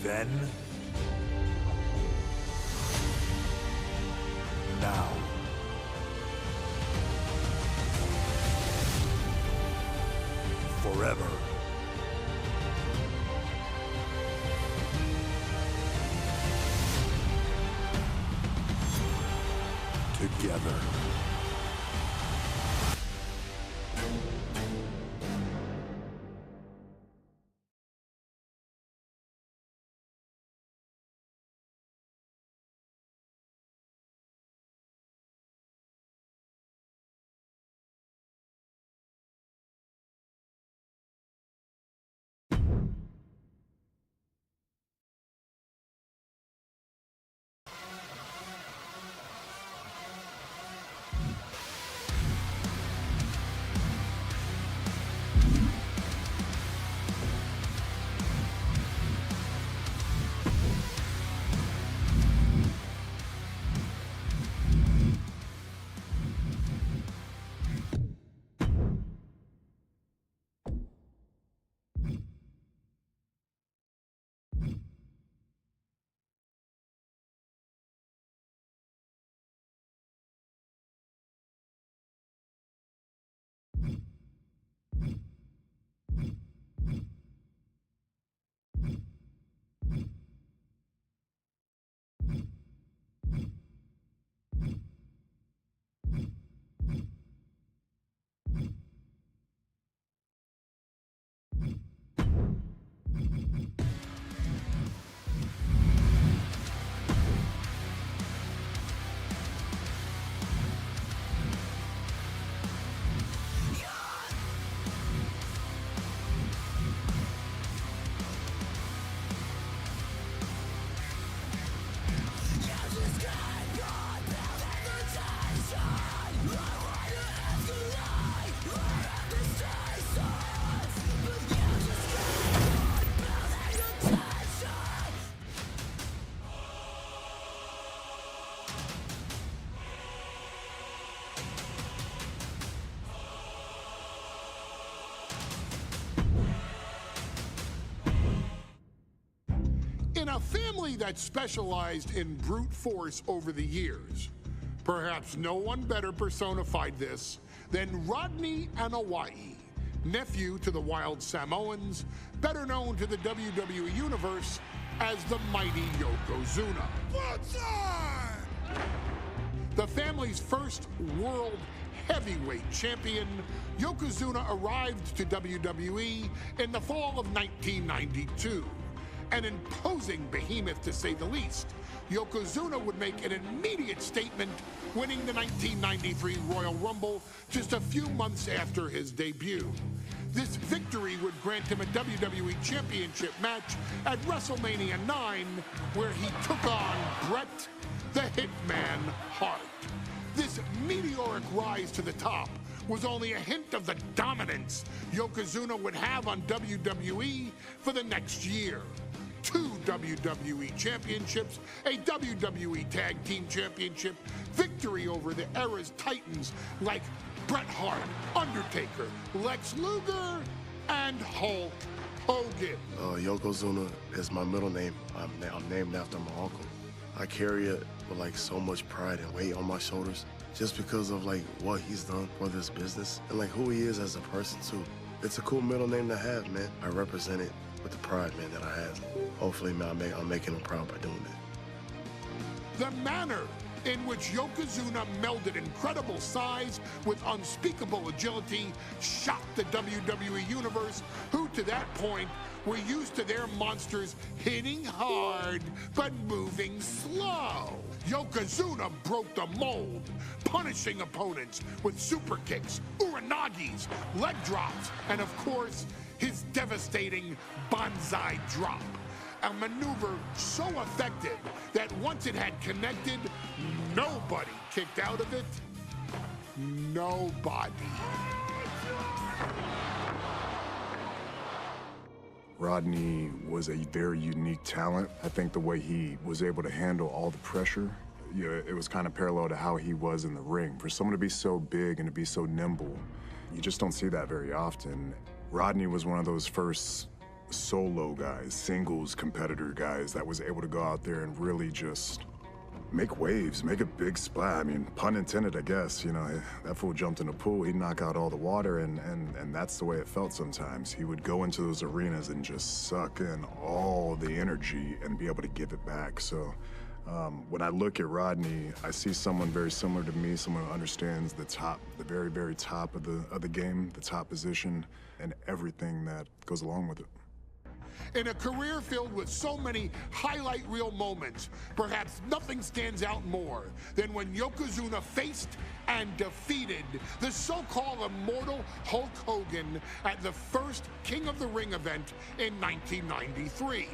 Then, now, forever. Together. In a family that specialized in brute force over the years, perhaps no one better personified this than Rodney Wwe, nephew to the Wild Samoans, better known to the WWE Universe as the mighty Yokozuna. The family's first world heavyweight champion, Yokozuna arrived to WWE in the fall of 1992. An imposing behemoth, to say the least, Yokozuna would make an immediate statement, winning the 1993 Royal Rumble just a few months after his debut. This victory would grant him a WWE Championship match at WrestleMania 9, where he took on Bret the Hitman Hart. This meteoric rise to the top was only a hint of the dominance Yokozuna would have on WWE for the next year. 2 WWE championships, a WWE Tag Team Championship, victory over the era's titans like Bret Hart, Undertaker, Lex Luger, and Hulk Hogan. Yokozuna is my middle name. I'm named after my uncle. I carry it with like so much pride and weight on my shoulders just because of like what he's done for this business and like who he is as a person too. It's a cool middle name to have, man. I represent it with the pride, man, that I have. Hopefully, man, I'm making him proud by doing that. The manner in which Yokozuna melded incredible size with unspeakable agility shocked the WWE Universe, who to that point were used to their monsters hitting hard but moving slow. Yokozuna broke the mold, punishing opponents with super kicks, uranagis, leg drops, and of course, his devastating Banzai drop. A maneuver so effective that once it had connected, nobody kicked out of it. Nobody. Rodney was a very unique talent. I think the way he was able to handle all the pressure, it was kind of parallel to how he was in the ring. For someone to be so big and to be so nimble, you just don't see that very often. Rodney was one of those first solo guys, singles competitor guys that was able to go out there and really just make waves, make a big splash. I mean, pun intended, I guess. You know, that fool jumped in the pool, he'd knock out all the water, and that's the way it felt sometimes. He would go into those arenas and just suck in all the energy and be able to give it back. So when I look at Rodney, I see someone very similar to me, someone who understands the top, the very, very top of the game, the top position, and everything that goes along with it. In a career filled with so many highlight reel moments, perhaps nothing stands out more than when Yokozuna faced and defeated the so-called immortal Hulk Hogan at the first King of the Ring event in 1993.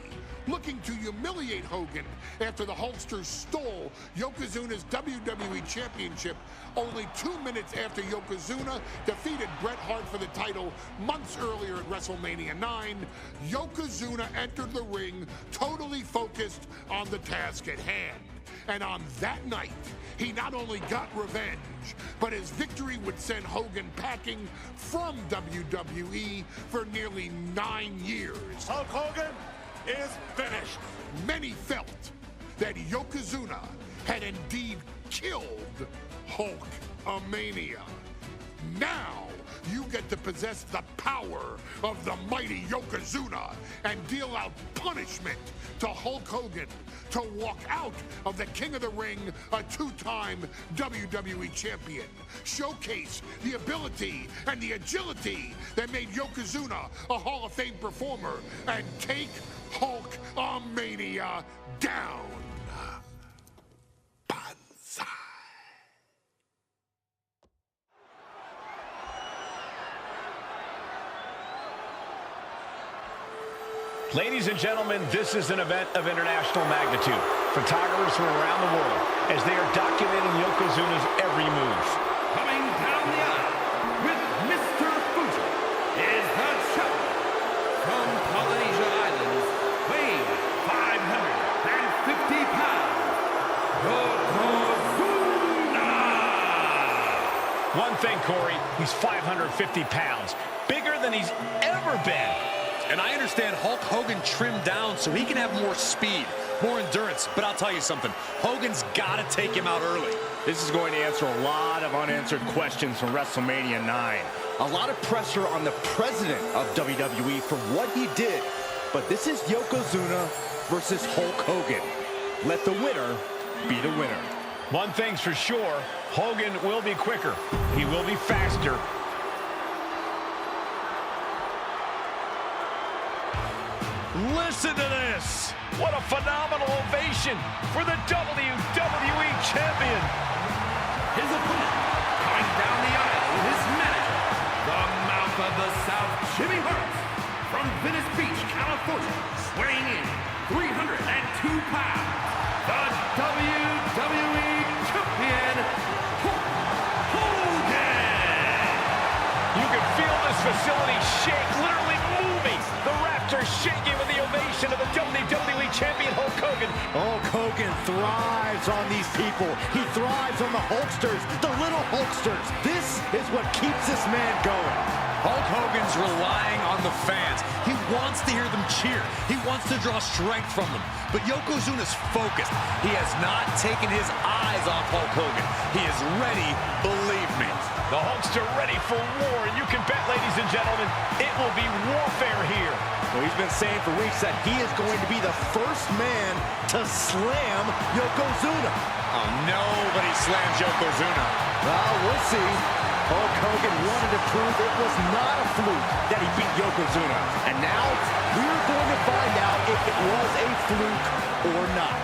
Looking to humiliate Hogan after the Hulkster stole Yokozuna's WWE Championship only 2 minutes after Yokozuna defeated Bret Hart for the title months earlier at WrestleMania 9, Yokozuna entered the ring totally focused on the task at hand. And on that night, he not only got revenge, but his victory would send Hogan packing from WWE for nearly 9 years. Hulk Hogan is finished. Many felt that Yokozuna had indeed killed Hulkamania. Now, you get to possess the power of the mighty Yokozuna and deal out punishment to Hulk Hogan to walk out of the King of the Ring, a 2-time WWE champion. Showcase the ability and the agility that made Yokozuna a Hall of Fame performer and take Hulkamania down. Banzai. Ladies and gentlemen, this is an event of international magnitude. Photographers from around the world as they are documenting Yokozuna's every move. Coming down the aisle with Mr. Fuji is the challenger from Polynesia Islands, weighing 550 pounds, Yokozuna! One thing, Corey, he's 550 pounds, bigger than he's ever been. And I understand Hulk Hogan trimmed down so he can have more speed, more endurance. But I'll tell you something, Hogan's got to take him out early. This is going to answer a lot of unanswered questions from WrestleMania 9. A lot of pressure on the president of WWE for what he did. But this is Yokozuna versus Hulk Hogan. Let the winner be the winner. One thing's for sure, Hogan will be quicker. He will be faster. Listen to this. What a phenomenal ovation for the WWE Champion. His opponent, coming down the aisle with his manager, the mouth of the South, Jimmy Hart, from Venice Beach, California, weighing in 302 pounds, the WWE Champion, Hulk Hogan. You can feel this facility shake, literally moving. The Raptors shaking with the ovation of the WWE Champion Hulk Hogan. Hulk Hogan thrives on these people. He thrives on the Hulksters, the little Hulksters. This is what keeps this man going. Hulk Hogan's relying on the fans. He wants to hear them cheer. He wants to draw strength from them. But Yokozuna's focused. He has not taken his eyes off Hulk Hogan. He is ready, believe me. The Hulkster ready for war. You can bet, ladies and gentlemen, it will be warfare here. Well, he's been saying for weeks that he is going to be the first man to slam Yokozuna. Oh, nobody slams Yokozuna. Well, we'll see. Hulk Hogan wanted to prove it was not a fluke that he beat Yokozuna. And now, we're going to find out if it was a fluke or not.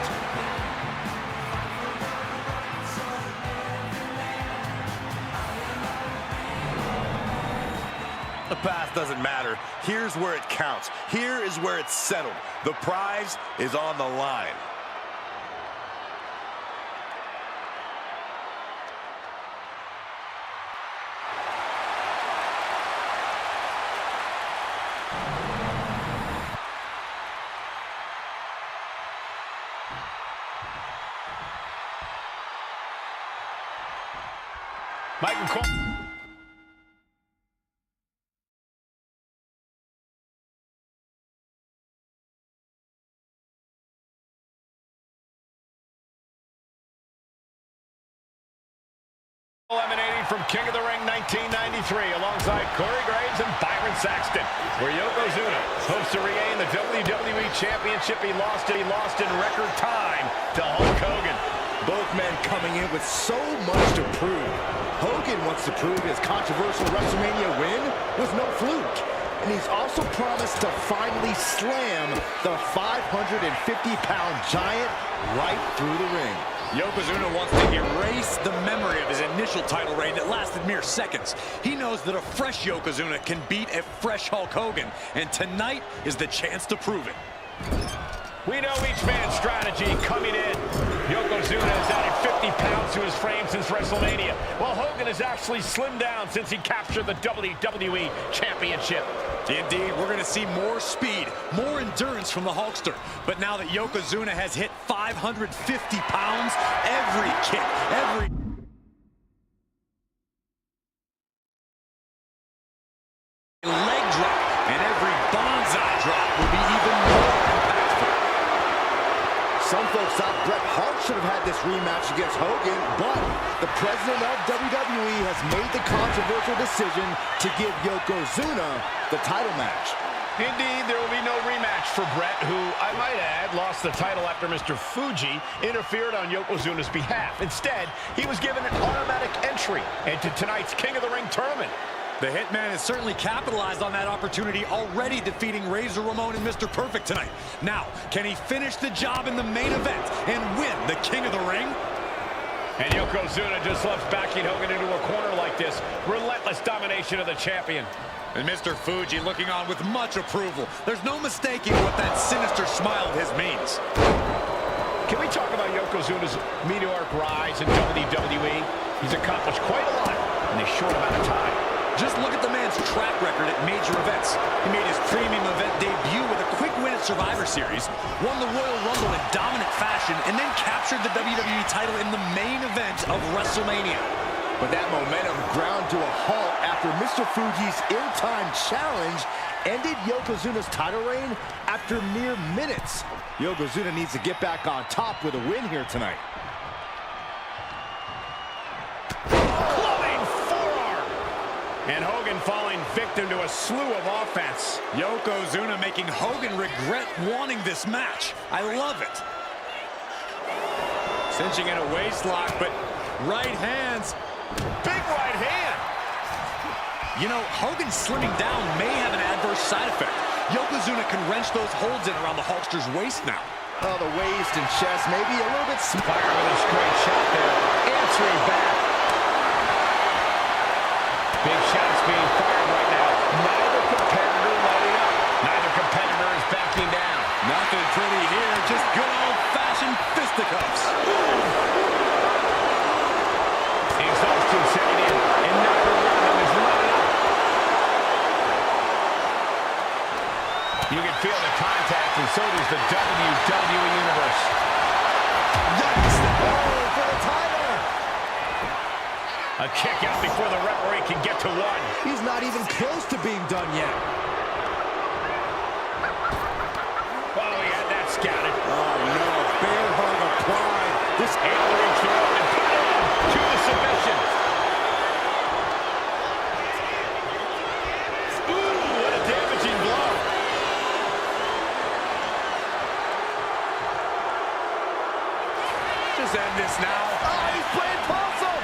The past doesn't matter. Here's where it counts. Here is where it's settled. The prize is on the line. Mike McCall. Eliminating from King of the Ring 1993 alongside Corey Graves and Byron Saxton, where Yokozuna hopes to regain the WWE Championship he lost in record time to Hulk Hogan. Both men coming in with so much to prove. Hogan wants to prove his controversial WrestleMania win was no fluke. And he's also promised to finally slam the 550-pound giant right through the ring. Yokozuna wants to erase the memory of his initial title reign that lasted mere seconds. He knows that a fresh Yokozuna can beat a fresh Hulk Hogan, and tonight is the chance to prove it. We know each man's strategy coming in. Yokozuna has added 50 pounds to his frame since WrestleMania, while Hogan has actually slimmed down since he captured the WWE Championship. Indeed, we're going to see more speed, more endurance from the Hulkster. But now that Yokozuna has hit 550 pounds, every kick, every leg drop, and every bonsai drop will be even more impactful. Some folks thought Bret Hart should have had this rematch against Hogan, but the president of WWE has made the controversial decision to give Yokozuna the title match. Indeed, there will be no rematch for Bret, who, I might add, lost the title after Mr. Fuji interfered on Yokozuna's behalf. Instead, he was given an automatic entry into tonight's King of the Ring tournament. The Hitman has certainly capitalized on that opportunity, already defeating Razor Ramon and Mr. Perfect tonight. Now, can he finish the job in the main event and win the King of the Ring? And Yokozuna just loves backing Hogan into a corner like this. Relentless domination of the champion. And Mr. Fuji looking on with much approval. There's no mistaking what that sinister smile of his means. Can we talk about Yokozuna's meteoric rise in WWE? He's accomplished quite a lot in a short amount of time. Just look at the man's track record at major events. He made his premium event debut with a quick win at Survivor Series, won the Royal Rumble in dominant fashion, and then captured the WWE title in the main event of WrestleMania. But that momentum ground to a halt after Mr. Fuji's in-time challenge ended Yokozuna's title reign after mere minutes. Yokozuna needs to get back on top with a win here tonight. Clubbing forearm! And Hogan falling victim to a slew of offense. Yokozuna making Hogan regret wanting this match. I love it. Cinching in a waist lock, but right hands. Big right hand. You know, Hogan slimming down may have an adverse side effect. Yokozuna can wrench those holds in around the Hulkster's waist now. Oh, the waist and chest maybe a little bit Fire with a straight shot there. Answering back. Big shots being fired right now. Neither competitor letting up. Neither competitor is backing down. Nothing pretty here, just good old-fashioned fisticuffs. Exhaustion setting in, and neither one of them is letting up. You can feel the contact, and so does the WWE Universe. Yikes! Oh, for the title! A kick out before the referee can get to one. He's not even close to being done yet. Oh, he had that scouted. Oh, no. Bear hug applied. This Able to reach the rope and put it in to the submission. Ooh, what a damaging blow. Just end this now. Oh, he's playing possum!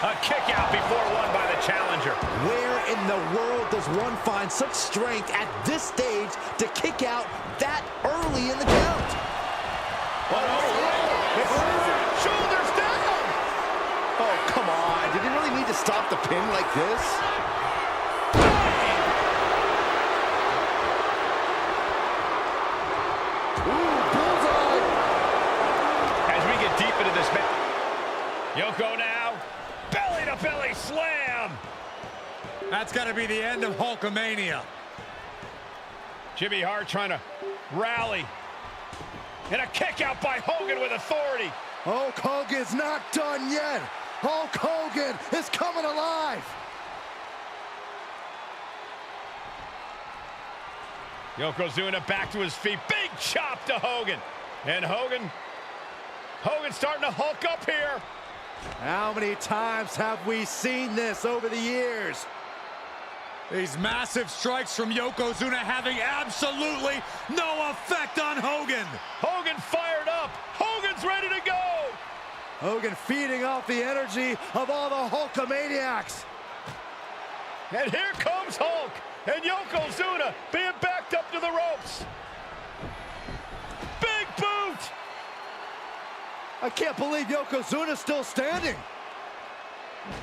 A kick out before one by the challenger. Where in the world does one find such strength at this stage to kick out that early in the count? Shoulders down. Oh, come on. Did he really need to stop the pin like this? Ooh, bullseye! As we get deep into this match, Yoko now, belly-to-belly slam. That's got to be the end of Hulkamania. Jimmy Hart trying to rally. And a kick out by Hogan with authority. Hulk Hogan's not done yet. Hulk Hogan is coming alive. Yokozuna back to his feet. Big chop to Hogan. And Hogan's starting to hulk up here. How many times have we seen this over the years? These massive strikes from Yokozuna having absolutely no effect on Hogan. Hogan fired up. Hogan's ready to go. Hogan feeding off the energy of all the Hulkamaniacs. And here comes Hulk. And Yokozuna being backed up to the ropes. Big boot. I can't believe Yokozuna's still standing.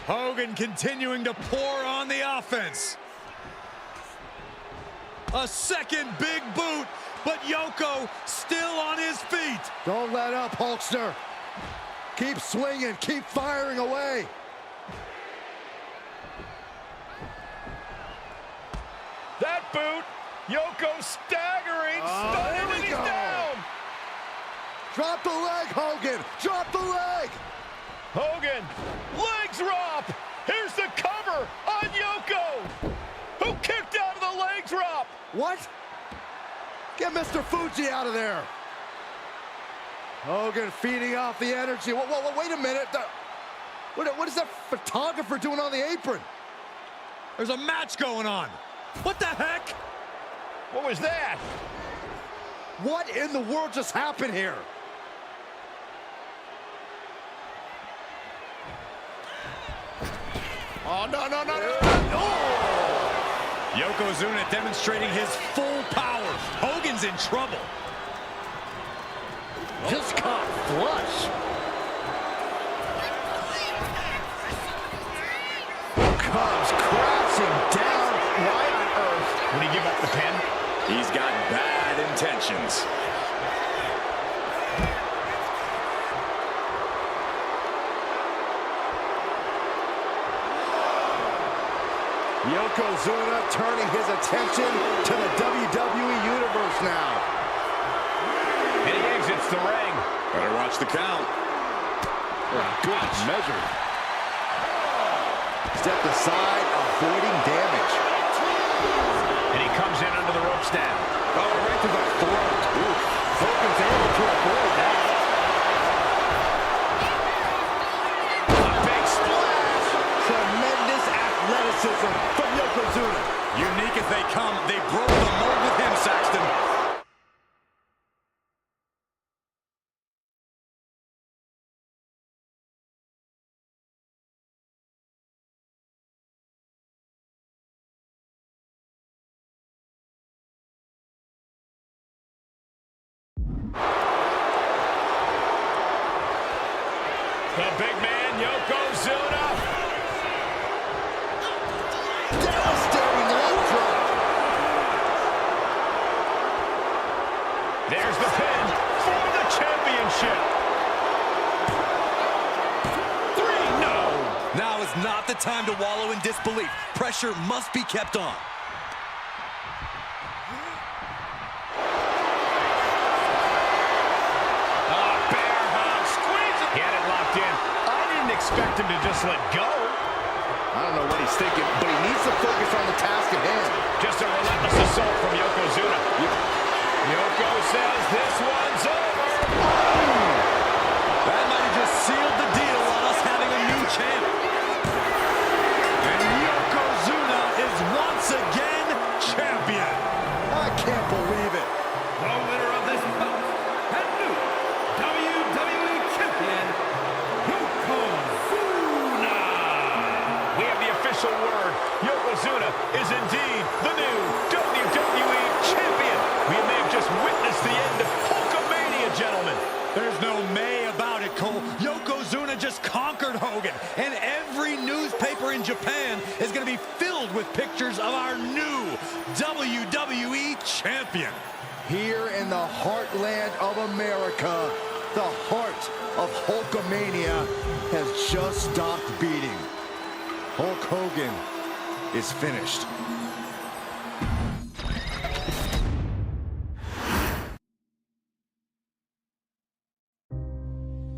Hogan continuing to pour on the offense. A second big boot, but Yoko still on his feet. Don't let up, Hulkster. Keep swinging, keep firing away. That boot, Yoko staggering, stunning, and he's down. Drop the leg, Hogan, drop the leg. Hogan, leg drop. Here's the cover on Yoko, who kicked out of the leg drop. What? Get Mr. Fuji out of there. Hogan feeding off the energy. Whoa, wait a minute. What is that photographer doing on the apron? There's a match going on. What the heck? What was that? What in the world just happened here? Oh, no. Yokozuna demonstrating his full power. Hogan's in trouble. Just caught flush. Comes crashing down. Why on earth would he give up the pin? He's got bad intentions. Yokozuna turning his attention to the WWE Universe now. And he exits the ring. Better watch the count. Good measure. Stepped aside, avoiding damage. And he comes in under the ropes now. Oh, right to the throat. Ooh. Hogan's able to avoid that. A big splash. Tremendous athleticism from Yokozuna. Unique as they come, they broke the mold with him, Saxton. The big man, Yokozuna. Devastating leg drop. There's the pin for the championship. 3, no. Now is not the time to wallow in disbelief. Pressure must be kept on. Expect him to just let go. I don't know what he's thinking, but he needs to focus on the task at hand. Just a relentless assault from Yokozuna. Yoko says this one's over. That might have just sealed the deal on us having a new champ. And Yokozuna is once again champion. I can't believe it. The winner of this bout and new WWE champion, Yokozuna. We have the official word. Yokozuna is indeed the new WWE champion. We may have just witnessed the end of Hulkamania, gentlemen. There's no may about it, Cole. Yokozuna just conquered Hogan, and every newspaper in Japan is going to be filled with pictures of our new WWE champion. Here in the heartland of America, the heart of Hulkamania has just stopped beating. Hulk Hogan is finished.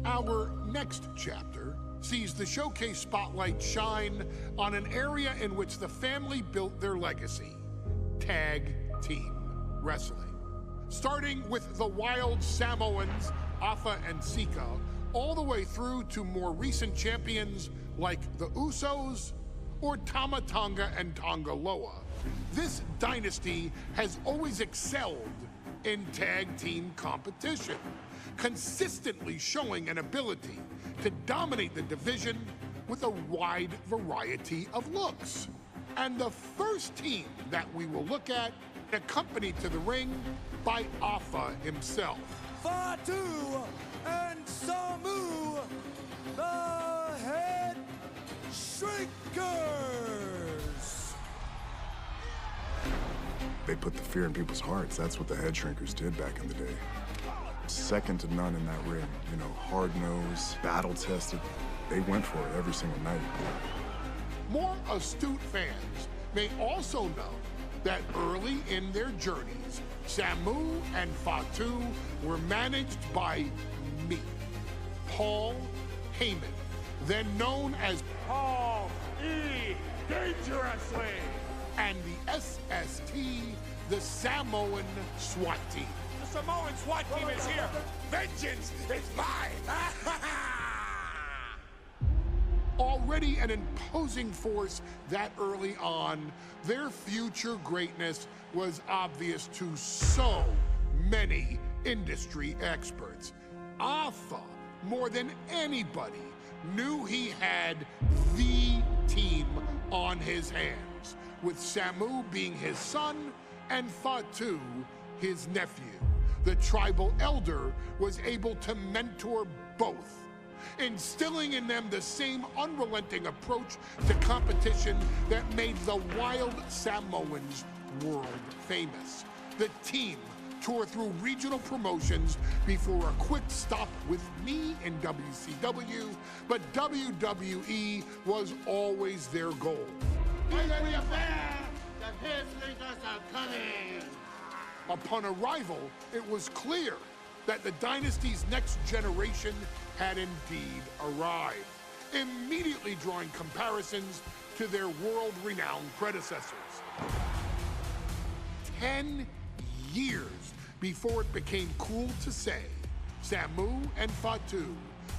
Our next chapter sees the showcase spotlight shine on an area in which the family built their legacy: tag team wrestling. Starting with the Wild Samoans, Afa and Sika, all the way through to more recent champions like the Usos or Tama Tonga and Tonga Loa. This dynasty has always excelled in tag team competition, consistently showing an ability to dominate the division with a wide variety of looks. And the first team that we will look at, accompanied to the ring by Alpha himself. Fatu and Samu, the Head Shrinkers. They put the fear in people's hearts. That's what the Head Shrinkers did back in the day. Second to none in that ring. You know, hard-nosed, battle-tested. They went for it every single night. More astute fans may also know that early in their journeys, Samu and Fatu were managed by me, Paul Heyman, then known as Paul E. Dangerously. and the SST, the Samoan SWAT team. The Samoan SWAT team is here. Vengeance is mine. Already an imposing force that early on, their future greatness was obvious to so many industry experts. Alpha, more than anybody, knew he had the team on his hands, with Samu being his son and Fatu his nephew. The tribal elder was able to mentor both, instilling in them the same unrelenting approach to competition that made the wild Samoans world famous. The team toured through regional promotions before a quick stop with me in WCW, but WWE was always their goal. Upon arrival, it was clear that the dynasty's next generation had indeed arrived, immediately drawing comparisons to their world-renowned predecessors. 10 years before it became cool to say, Samu and Fatu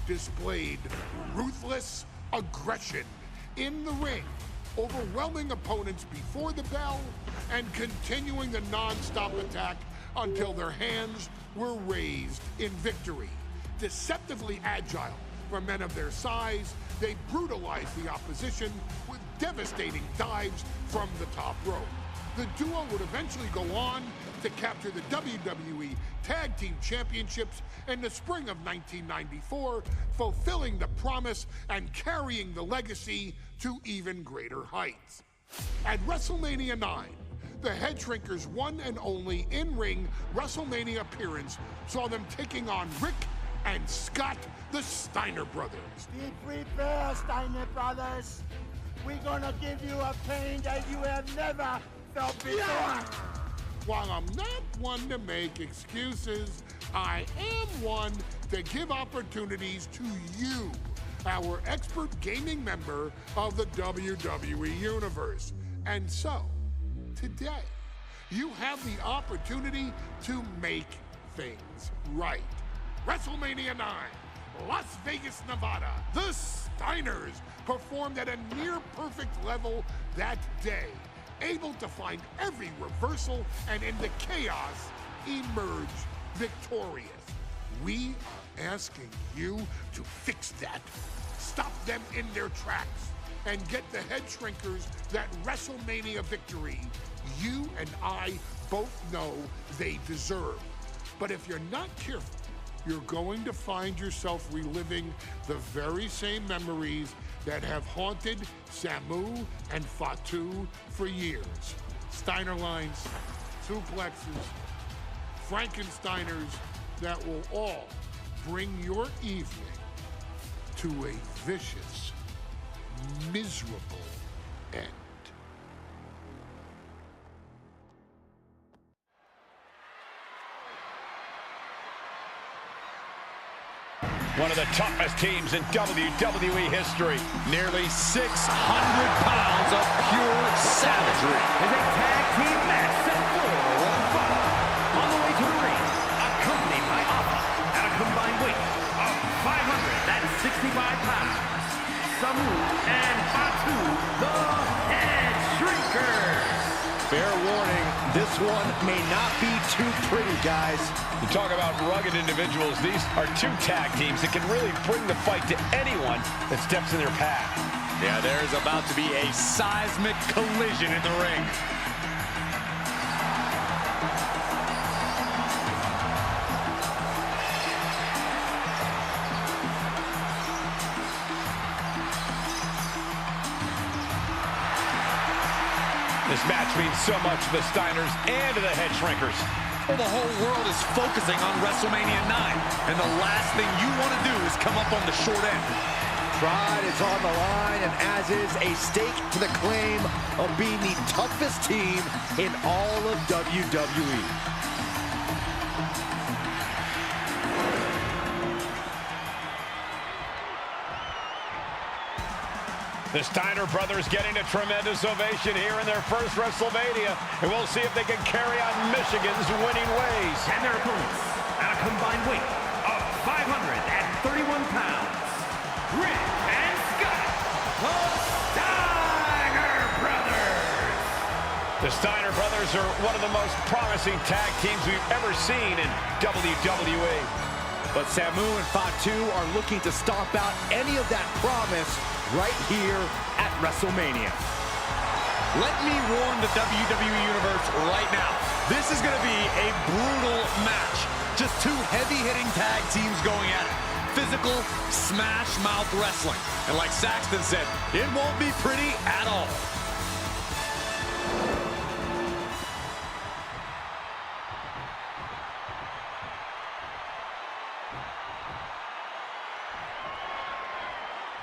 displayed ruthless aggression in the ring, overwhelming opponents before the bell and continuing the non-stop attack until their hands were raised in victory. Deceptively agile for men of their size, they brutalized the opposition with devastating dives from the top rope. The duo would eventually go on to capture the WWE Tag Team Championships in the spring of 1994, fulfilling the promise and carrying the legacy to even greater heights. At WrestleMania 9, the Head Shrinkers' one and only in-ring WrestleMania appearance saw them taking on Rick and Scott, the Steiner brothers. Be prepared, Steiner brothers. We're gonna give you a pain that you have never felt before. While I'm not one to make excuses, I am one to give opportunities to you, our expert gaming member of the WWE Universe. And so, today, you have the opportunity to make things right. WrestleMania 9, Las Vegas, Nevada. The Steiners performed at a near-perfect level that day, able to find every reversal and in the chaos emerge victorious. We are asking you to fix that, stop them in their tracks, and get the Head Shrinkers that WrestleMania victory you and I both know they deserve. But if you're not careful, you're going to find yourself reliving the very same memories that have haunted Samu and Fatu for years. Steiner lines, suplexes, Frankensteiners that will all bring your evening to a vicious, miserable end. One of the toughest teams in WWE history. Nearly 600 pounds of pure savagery. Is a tag team match set for one fall. On the way to the ring, accompanied by Alpha at a combined weight of 500. 65 pounds, Samu and Fatu, the Head Shrinkers. Fair warning, this one may not be too pretty, guys. You talk about rugged individuals. These are two tag teams that can really bring the fight to anyone that steps in their path. Yeah, there's about to be a seismic collision in the ring. This match means so much to the Steiners and to the Head Shrinkers. Well, the whole world is focusing on WrestleMania 9, and the last thing you want to do is come up on the short end. Pride is on the line, and as is a stake to the claim of being the toughest team in all of WWE. The Steiner brothers getting a tremendous ovation here in their first WrestleMania, and we'll see if they can carry on Michigan's winning ways. And their opponents, at a combined weight of 531 pounds, Rick and Scott, the Steiner brothers. The Steiner brothers are one of the most promising tag teams we've ever seen in WWE. But Samu and Fatu are looking to stomp out any of that promise right here at WrestleMania. Let me warn the WWE Universe right now. This is going to be a brutal match. Just two heavy-hitting tag teams going at it. Physical, smash-mouth wrestling. And like Saxton said, it won't be pretty at all.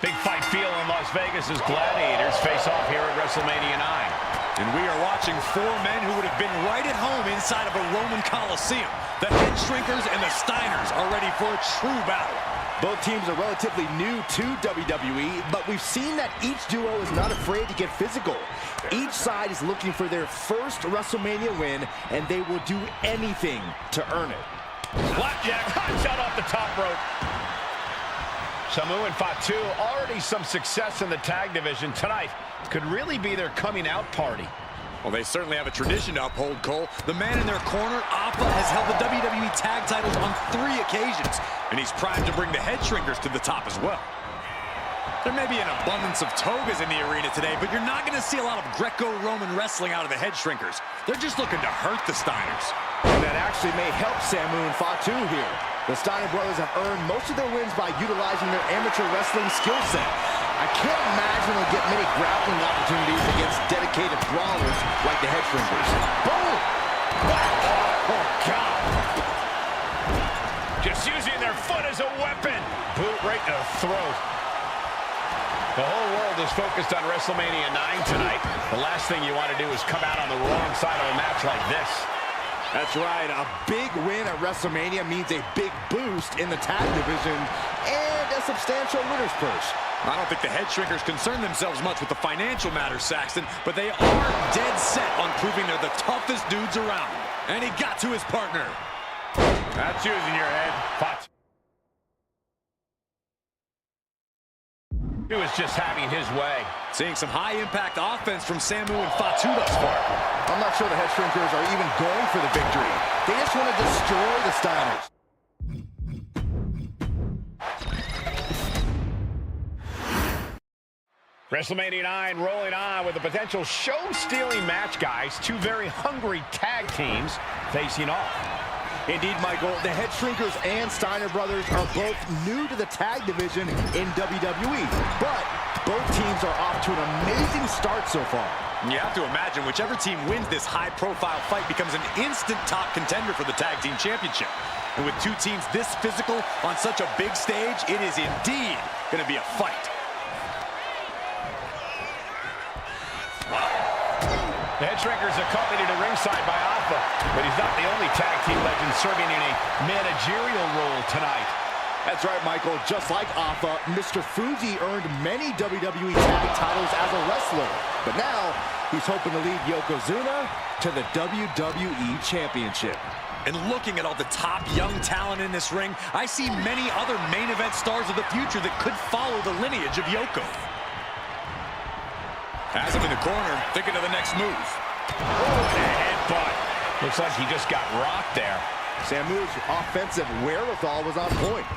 Big fight feel in Las Vegas as gladiators face off here at WrestleMania 9. And we are watching four men who would have been right at home inside of a Roman Coliseum. The Head Shrinkers and the Steiners are ready for a true battle. Both teams are relatively new to WWE, but we've seen that each duo is not afraid to get physical. Each side is looking for their first WrestleMania win, and they will do anything to earn it. Blackjack, hot shot off the top rope. Samu and Fatu, already some success in the tag division tonight. Could really be their coming out party. Well, they certainly have a tradition to uphold, Cole. The man in their corner, Appa, has held the WWE tag titles on 3 occasions, and he's primed to bring the Head Shrinkers to the top as well. There may be an abundance of togas in the arena today, but you're not going to see a lot of Greco-Roman wrestling out of the Head Shrinkers. They're just looking to hurt the Steiners. And that actually may help Samu and Fatu here. The Steiner brothers have earned most of their wins by utilizing their amateur wrestling skill set. I can't imagine they'll get many grappling opportunities against dedicated brawlers like the Head Shrinkers. Boom! Oh, God. Just using their foot as a weapon. Boot right to the throat. The whole world is focused on WrestleMania 9 tonight. The last thing you want to do is come out on the wrong side of a match like this. That's right. A big win at WrestleMania means a big boost in the tag division and a substantial winner's purse. I don't think the Head Shrinkers concern themselves much with the financial matters, Saxton, but they are dead set on proving they're the toughest dudes around. And he got to his partner. That's using your head. Pot. He was just having his way. Seeing some high-impact offense from Samu and Fatu thus far. I'm not sure the Head Shrinkers are even going for the victory. They just want to destroy the Steiners. WrestleMania 9 rolling on with a potential show-stealing match, guys. Two very hungry tag teams facing off. Indeed, Michael, the Head Shrinkers and Steiner brothers are both new to the tag division in WWE, but both teams are off to an amazing start so far. You have to imagine whichever team wins this high-profile fight becomes an instant top contender for the Tag Team Championship. And with two teams this physical on such a big stage, it is indeed going to be a fight. The Head Shrinkers accompanied to ringside by Alpha, but he's not the only tag team legend serving in a managerial role tonight. That's right, Michael. Just like Alpha, Mr. Fuji earned many WWE tag titles as a wrestler. But now, he's hoping to lead Yokozuna to the WWE Championship. And looking at all the top young talent in this ring, I see many other main event stars of the future that could follow the lineage of Yoko. Has him in the corner, thinking of the next move. Oh, and a headbutt. Looks like he just got rocked there. Samu's offensive wherewithal was on point.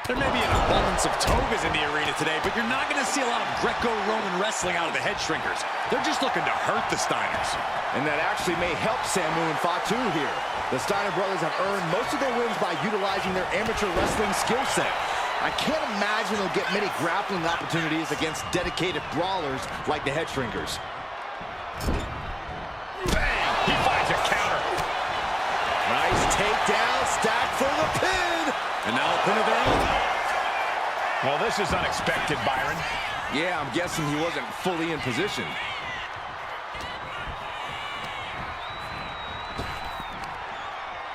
There may be an abundance of togas in the arena today, but you're not going to see a lot of Greco-Roman wrestling out of the head shrinkers. They're just looking to hurt the Steiners. And that actually may help Samu and Fatu here. The Steiner brothers have earned most of their wins by utilizing their amateur wrestling skill set. I can't imagine they'll get many grappling opportunities against dedicated brawlers like the head shrinkers. Bang! He finds a counter. Nice takedown, stack for the pin. And now a pin of their own. Well, this is unexpected, Byron. Yeah, I'm guessing he wasn't fully in position.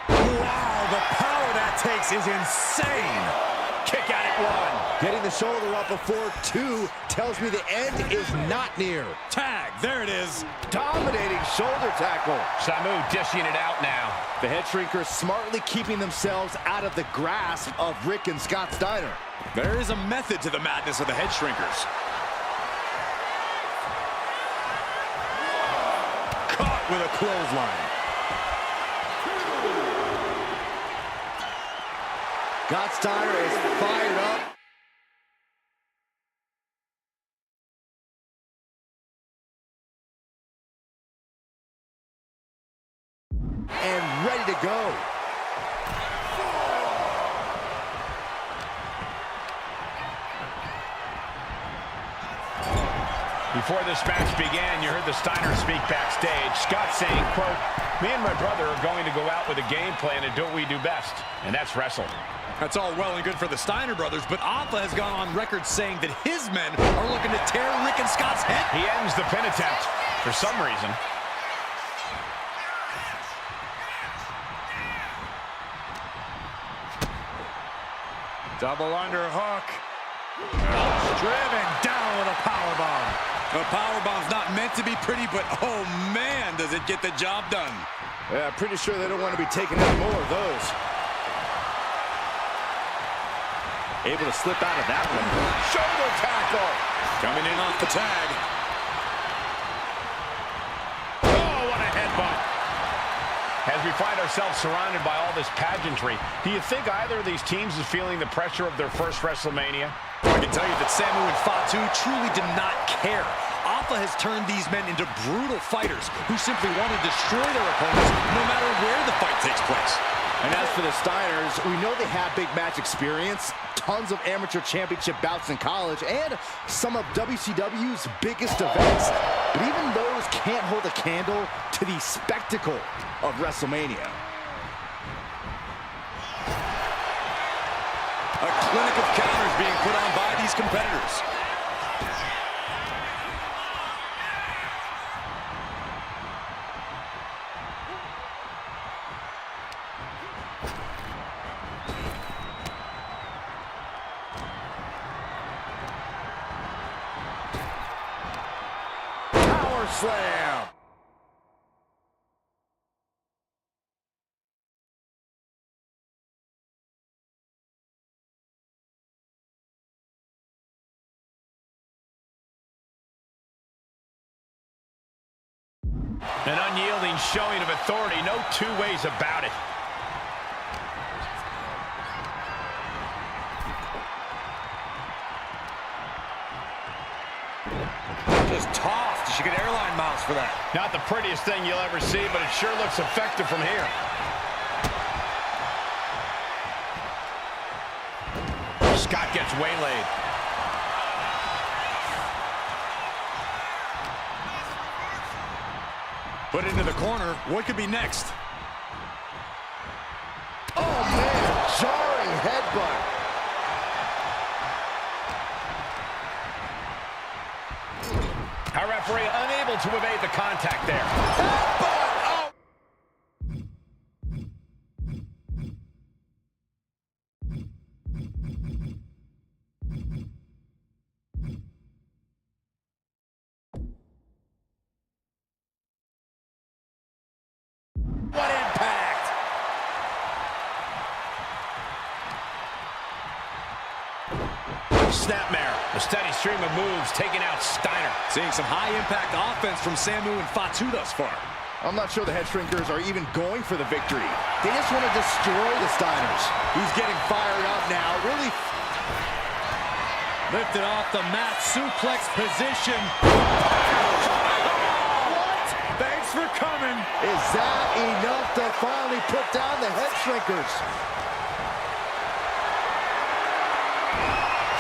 Wow, the power that takes is insane. Kick out at one. Getting the shoulder up before two tells me the end is not near. Tag, there it is. Dominating shoulder tackle. Samu dishing it out now. The head shrinkers smartly keeping themselves out of the grasp of Rick and Scott Steiner. There is a method to the madness of the head shrinkers. Caught with a clothesline. Scott Steiner is fired up. And ready to go. Before this match began, you heard the Steiners speak backstage. Scott saying, quote, "Me and my brother are going to go out with a game plan and do what we do best, and that's wrestle." That's all well and good for the Steiner brothers, but Alpha has gone on record saying that his men are looking to tear Rick and Scott's head. He ends the pin attempt for some reason. Double underhook. Driven down with a powerbomb. The powerbomb's not meant to be pretty, but oh man, does it get the job done. Yeah, pretty sure they don't want to be taking any more of those. Able to slip out of that one. Shoulder tackle. Coming in off the tag. Oh, what a headbutt. As we find ourselves surrounded by all this pageantry, do you think either of these teams is feeling the pressure of their first WrestleMania? I can tell you that Samu and Fatu truly did not care. Alpha has turned these men into brutal fighters who simply want to destroy their opponents no matter where the fight takes place. And as for the Steiners, we know they have big match experience, tons of amateur championship bouts in college, and some of WCW's biggest events. But even those can't hold a candle to the spectacle of WrestleMania. A clinic of counters being put on by these competitors. Power slam. An unyielding showing of authority, no two ways about it. Just tossed. She get airline miles for that. Not the prettiest thing you'll ever see, but it sure looks effective from here. Scott gets waylaid. Put into the corner. What could be next? Oh, man, jarring headbutt. Our referee unable to evade the contact there. Headbutt! Oh! What impact! Snapmare. A steady stream of moves taking out Steiner. Seeing some high-impact offense from Samu and Fatu thus far. I'm not sure the head shrinkers are even going for the victory. They just want to destroy the Steiners. He's getting fired up now. Really lifted off the mat, suplex position. what? Thanks for coming. Is that enough to finally put down the head shrinkers?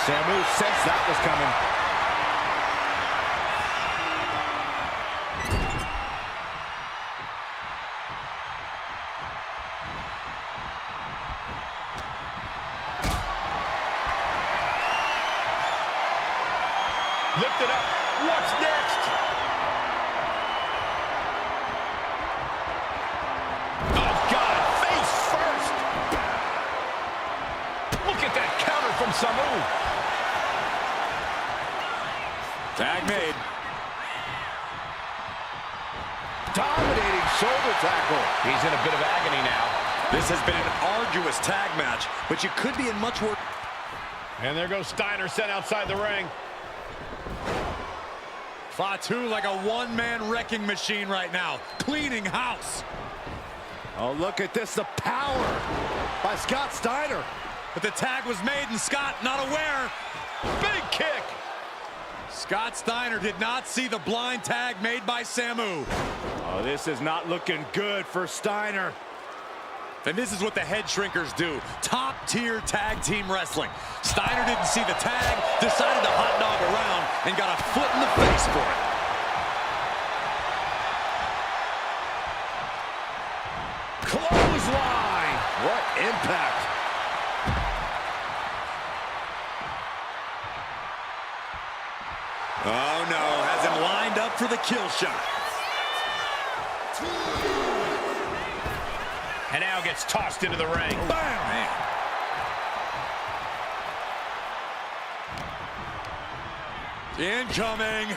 Samu sensed that was coming. Lift it up. What's next? Oh, God. Face first. Look at that counter from Samu. Tag made. Dominating shoulder tackle. He's in a bit of agony now. This has been an arduous tag match, but you could be in much worse. And there goes Steiner sent outside the ring. Fatu like a one-man wrecking machine right now, cleaning house. Oh, look at this, the power by Scott Steiner. But the tag was made and Scott not aware. Big kick. Scott Steiner did not see the blind tag made by Samu. Oh, this is not looking good for Steiner. And this is what the head shrinkers do. Top-tier tag team wrestling. Steiner didn't see the tag, decided to hot dog around, and got a foot in the face for it. Clothesline. What impact. Oh, no. Has him lined up for the kill shot. And now gets tossed into the ring. Bam! Man. Incoming.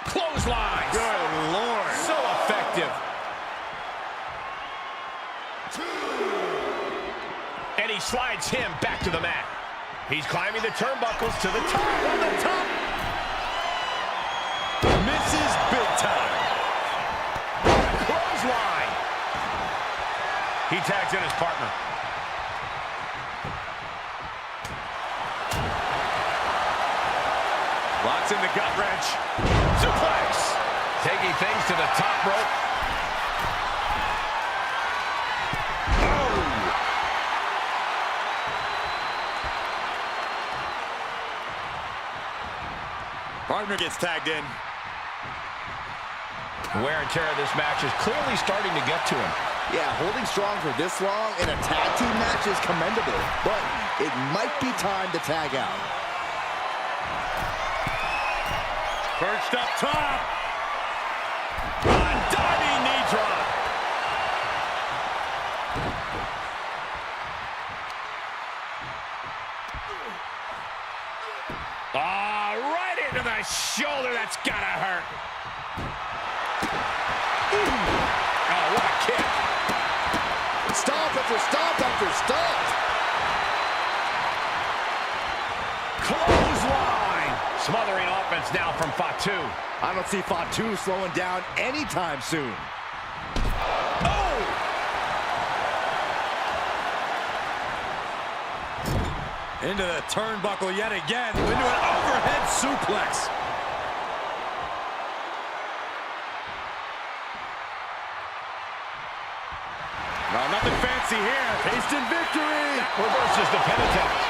Clothesline. Good Lord. So effective. And he slides him back to the mat. He's climbing the turnbuckles to the top. On the top. Misses big time. Clothesline. He tags in his partner. Locks in the gut wrench. Suplex. Taking things to the top rope. Partner gets tagged in. Wear and tear of this match is clearly starting to get to him. Yeah, holding strong for this long in a tag team match is commendable, but it might be time to tag out. Perched up top. A diving knee drop. Right into the shoulder. That's gotta hurt. Oh, what a kick. Stomp after stomp after stomp. Clothesline. Smothering offense now from Fatu. I don't see Fatu slowing down anytime soon. Oh! Into the turnbuckle yet again. Into an overhead suplex. No, nothing fancy here. Instant victory. Reverses the pin attempt.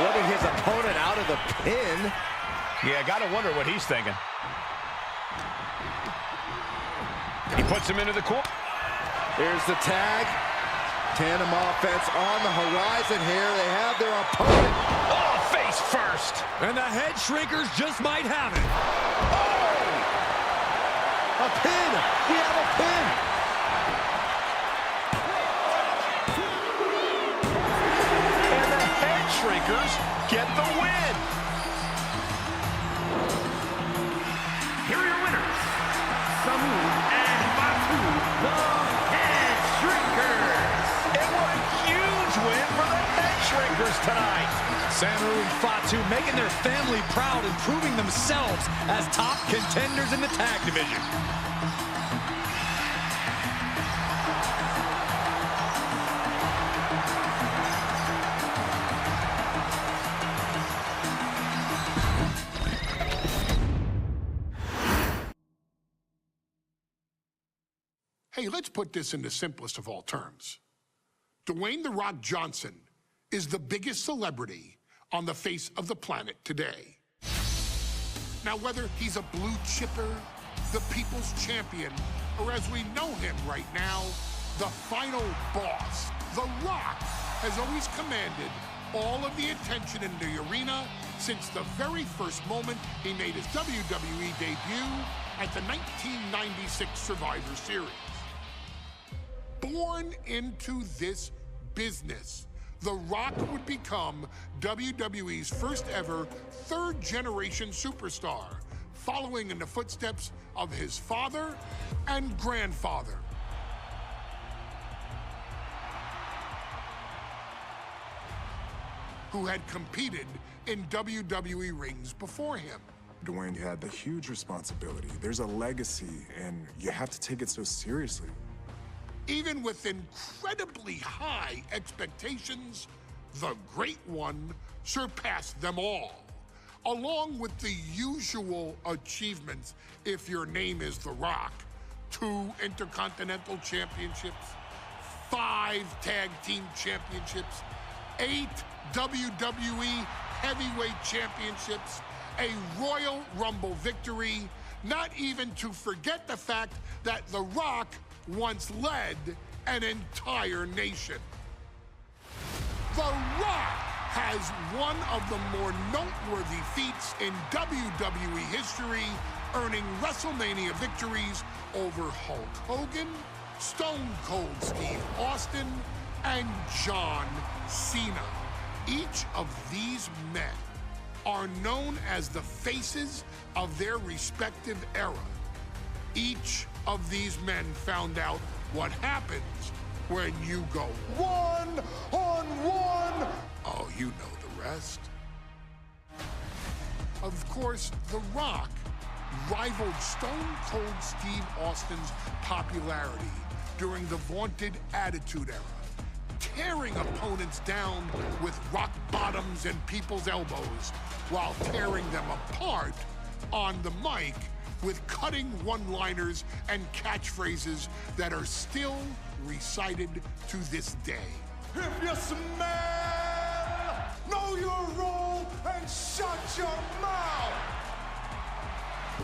Letting his opponent out of the pin. Yeah, gotta wonder what he's thinking. He puts him into the corner. Here's the tag. Tandem offense on the horizon here. They have their opponent. Oh, face first. And the head shrinkers just might have it. A pin. We have a pin. And the head shrinkers get the win. Here are your winners, Samu and Samu and Fatu making their family proud and proving themselves as top contenders in the tag division. Hey, let's put this in the simplest of all terms. Dwayne "The Rock" Johnson is the biggest celebrity on the face of the planet today. Now, whether he's a blue chipper, the people's champion, or as we know him right now, the final boss, The Rock has always commanded all of the attention in the arena since the very first moment he made his WWE debut at the 1996 Survivor Series. Born into this business, The Rock would become WWE's first ever third-generation superstar, following in the footsteps of his father and grandfather. Who had competed in WWE rings before him. Dwayne, you had the huge responsibility. There's a legacy, and you have to take it so seriously. Even with incredibly high expectations, the Great One surpassed them all, along with the usual achievements if your name is The Rock: 2 Intercontinental Championships, 5 Tag Team Championships, 8 WWE Heavyweight Championships, a Royal Rumble victory, not even to forget the fact that The Rock once led an entire nation. The Rock has one of the more noteworthy feats in WWE history, earning WrestleMania victories over Hulk Hogan, Stone Cold Steve Austin, and John Cena. Each of these men are known as the faces of their respective era. Each of these men found out what happens when you go one-on-one. Oh, you know the rest. Of course, The Rock rivaled Stone Cold Steve Austin's popularity during the vaunted Attitude Era, tearing opponents down with rock bottoms and people's elbows while tearing them apart on the mic with cutting one-liners and catchphrases that are still recited to this day. If you smell, know your role and shut your mouth.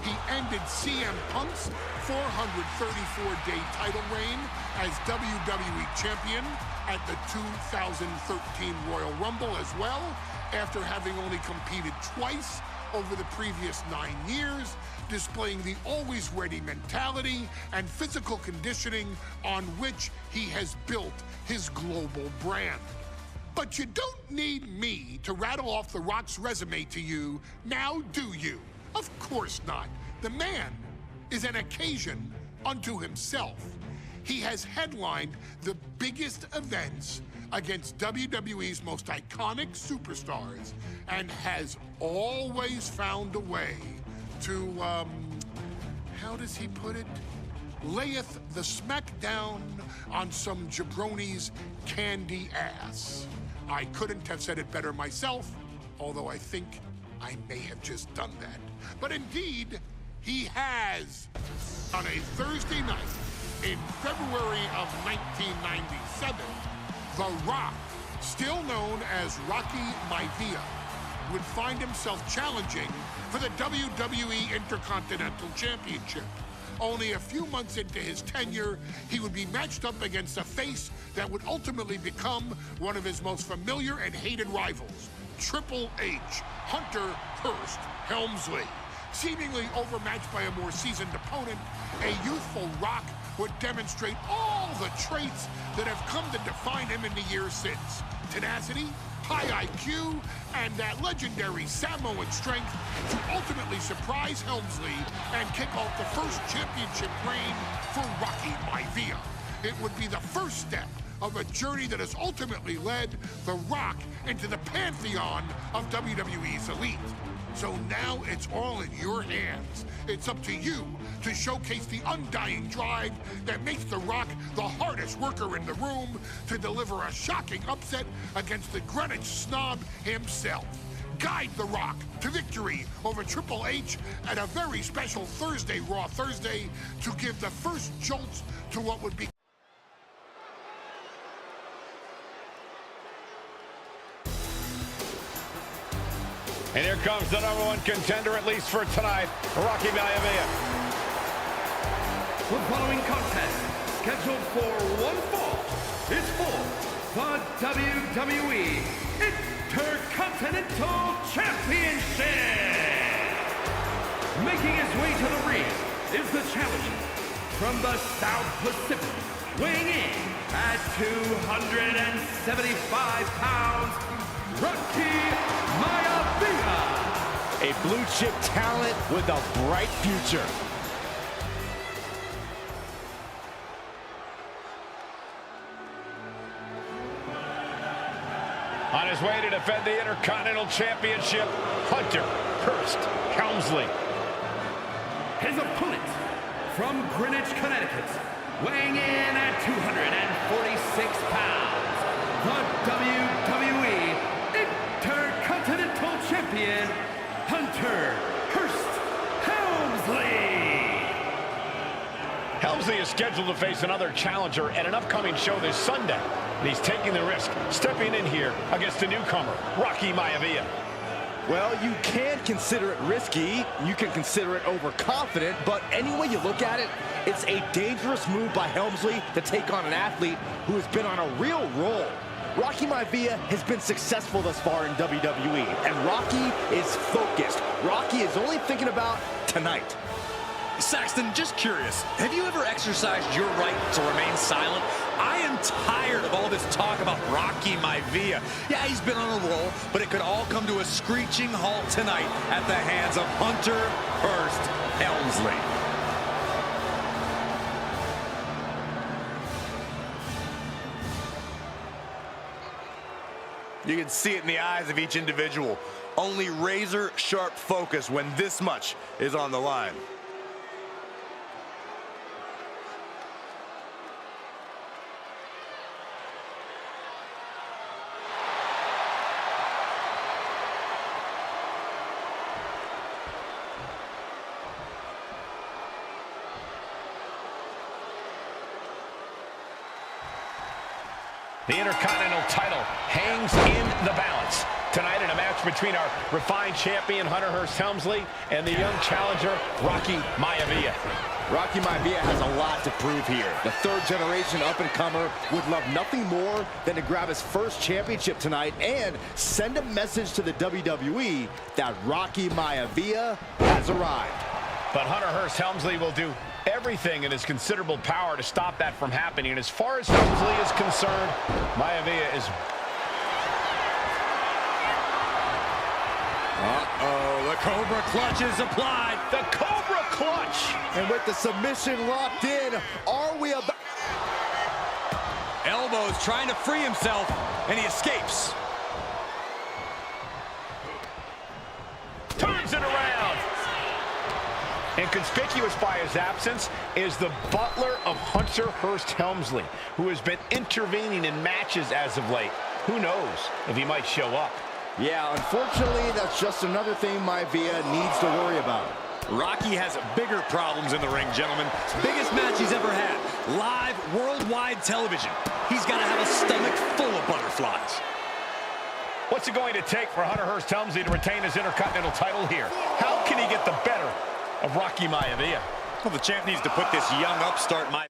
He ended CM Punk's 434-day title reign as WWE Champion at the 2013 Royal Rumble as well, after having only competed twice over the previous 9 years, displaying the always ready mentality and physical conditioning on which he has built his global brand. But you don't need me to rattle off The Rock's resume to you, now do you? Of course not. The man is an occasion unto himself. He has headlined the biggest events against WWE's most iconic superstars and has always found a way to, how does he put it? Layeth the smackdown on some jabroni's candy ass. I couldn't have said it better myself, although I think I may have just done that. But indeed, he has. On a Thursday night in February of 1997, The Rock, still known as Rocky Maivia, would find himself challenging for the WWE Intercontinental Championship. Only a few months into his tenure, he would be matched up against a face that would ultimately become one of his most familiar and hated rivals, Triple H, Hunter Hearst Helmsley. Seemingly overmatched by a more seasoned opponent, a youthful Rock would demonstrate all the traits that have come to define him in the years since. Tenacity, high IQ, and that legendary Samoan strength to ultimately surprise Helmsley and kick off the first championship reign for Rocky Maivia. It would be the first step of a journey that has ultimately led The Rock into the pantheon of WWE's elite. So now it's all in your hands. It's up to you to showcase the undying drive that makes The Rock the hardest worker in the room to deliver a shocking upset against the Greenwich snob himself. Guide The Rock to victory over Triple H at a very special Thursday, Raw Thursday, to give the first jolts to what would be. And here comes the #1 contender, at least for tonight, Rocky Maivia. The following contest, scheduled for one fall, is for the WWE Intercontinental Championship. Making his way to the ring is the challenger from the South Pacific, weighing in at 275 pounds, Rocky Maivia. A blue chip talent with a bright future. On his way to defend the Intercontinental Championship, Hunter Hearst Helmsley. His opponent from Greenwich, Connecticut, weighing in at 246 pounds, the WWE Intercontinental Champion, Hunter Hearst Helmsley. Helmsley is scheduled to face another challenger at an upcoming show this Sunday. And he's taking the risk, stepping in here against a newcomer, Rocky Maivia. Well, you can consider it risky, you can consider it overconfident, but any way you look at it, it's a dangerous move by Helmsley to take on an athlete who has been on a real roll. Rocky Maivia has been successful thus far in WWE, and Rocky is focused. Rocky is only thinking about tonight. Saxton, just curious, have you ever exercised your right to remain silent? I am tired of all this talk about Rocky Maivia. Yeah, he's been on a roll, but it could all come to a screeching halt tonight at the hands of Hunter Hearst Helmsley. You can see it in the eyes of each individual. Only razor-sharp focus when this much is on the line. The Intercontinental title hangs in the balance. Tonight in a match between our refined champion, Hunter Hearst Helmsley, and the young challenger, Rocky Maivia. Rocky Maivia has a lot to prove here. The third-generation up-and-comer would love nothing more than to grab his first championship tonight and send a message to the WWE that Rocky Maivia has arrived. But Hunter Hearst Helmsley will do everything in his considerable power to stop that from happening. And as far as Helmsley is concerned, Maivia is... Uh-oh, the Cobra Clutch is applied. The Cobra Clutch! And with the submission locked in, are we about... Elbows trying to free himself, and he escapes. Turns it around. And conspicuous by his absence is the butler of Hunter Hearst Helmsley, who has been intervening in matches as of late. Who knows if he might show up. Yeah, unfortunately, that's just another thing Maivia needs to worry about. Rocky has bigger problems in the ring, gentlemen. Biggest match he's ever had. Live, worldwide television. He's got to have a stomach full of butterflies. What's it going to take for Hunter Hearst Helmsley to retain his Intercontinental title here? How can he get the better of Rocky Maivia? Well, the champ needs to put this young upstart Maivia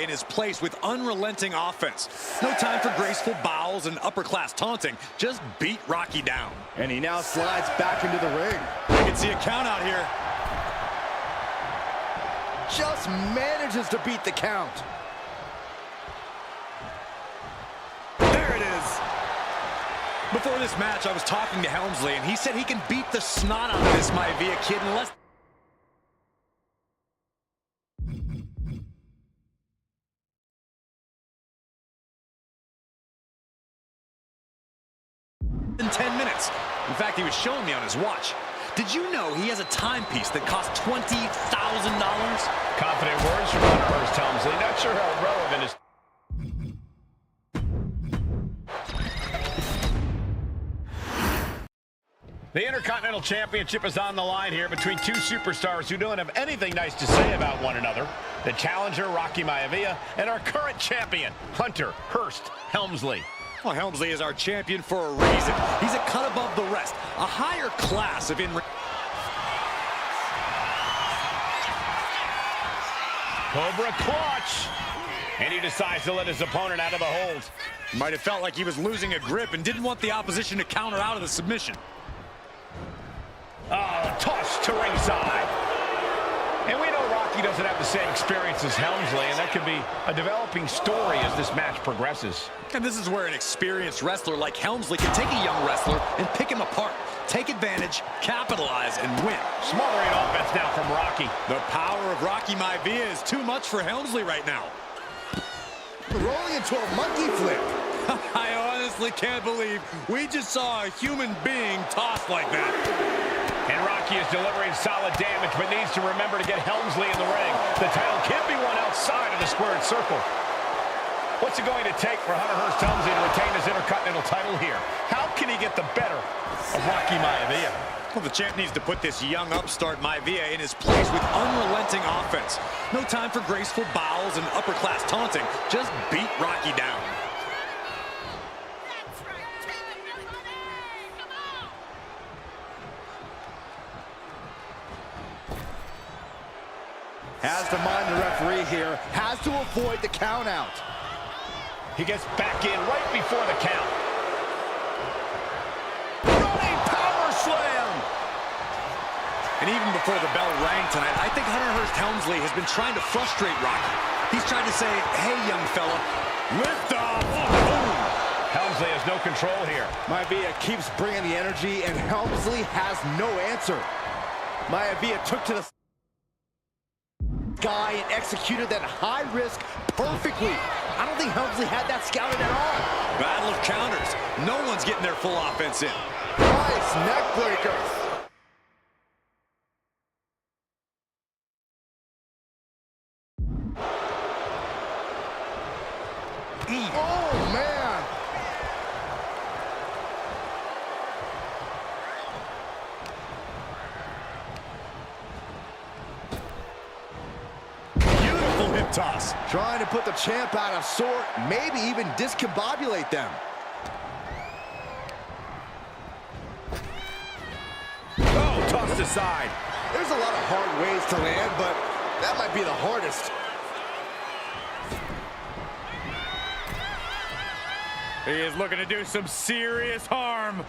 in his place with unrelenting offense. No time for graceful bows and upper-class taunting. Just beat Rocky down. And he now slides back into the ring. You can see a count out here. Just manages to beat the count. There it is. Before this match, I was talking to Helmsley, and he said he can beat the snot out of this Maivia kid in less than 10 minutes. In fact, he was showing me on his watch. Did you know he has a timepiece that costs $20,000? Confident words from Hunter Hearst Helmsley. Not sure how relevant is. The Intercontinental Championship is on the line here between two superstars who don't have anything nice to say about one another. The challenger, Rocky Maivia, and our current champion, Hunter Hearst Helmsley. Well, Helmsley is our champion for a reason. He's a cut above the rest, a higher class of in-ring. Cobra clutch. And he decides to let his opponent out of the hold. Might have felt like he was losing a grip and didn't want the opposition to counter out of the submission. Oh, toss to ringside. And we know Rocky doesn't have the same experience as Helmsley, and that could be a developing story as this match progresses. And this is where an experienced wrestler like Helmsley can take a young wrestler and pick him apart, take advantage, capitalize, and win. Smothering offense now from Rocky. The power of Rocky Maivia is too much for Helmsley right now. Rolling into a monkey flip. I honestly can't believe we just saw a human being tossed like that. And Rocky is delivering solid damage, but needs to remember to get Helmsley in the ring. The title can't be won outside of the squared circle. What's it going to take for Hunter Hearst Helmsley to retain his Intercontinental title here? How can he get the better of Rocky Maivia? Well, the champ needs to put this young upstart Maivia in his place with unrelenting offense. No time for graceful bows and upper-class taunting. Just beat Rocky down. Has to mind the referee here. Has to avoid the count out. He gets back in right before the count. Running power slam. And even before the bell rang tonight, I think Hunter Hearst Helmsley has been trying to frustrate Rocky. He's trying to say, hey, young fella, lift off. Boom. Helmsley has no control here. Maivia keeps bringing the energy, and Helmsley has no answer. Maivia took to the guy and executed that high risk perfectly. I don't think Helmsley had that scouted at all. Battle of counters. No one's getting their full offense in. Nice neck breaker. Oh, man. Beautiful hip toss. Trying to put the champ out of sort, maybe even discombobulate them. Oh, tossed aside. There's a lot of hard ways to land, but that might be the hardest. He is looking to do some serious harm.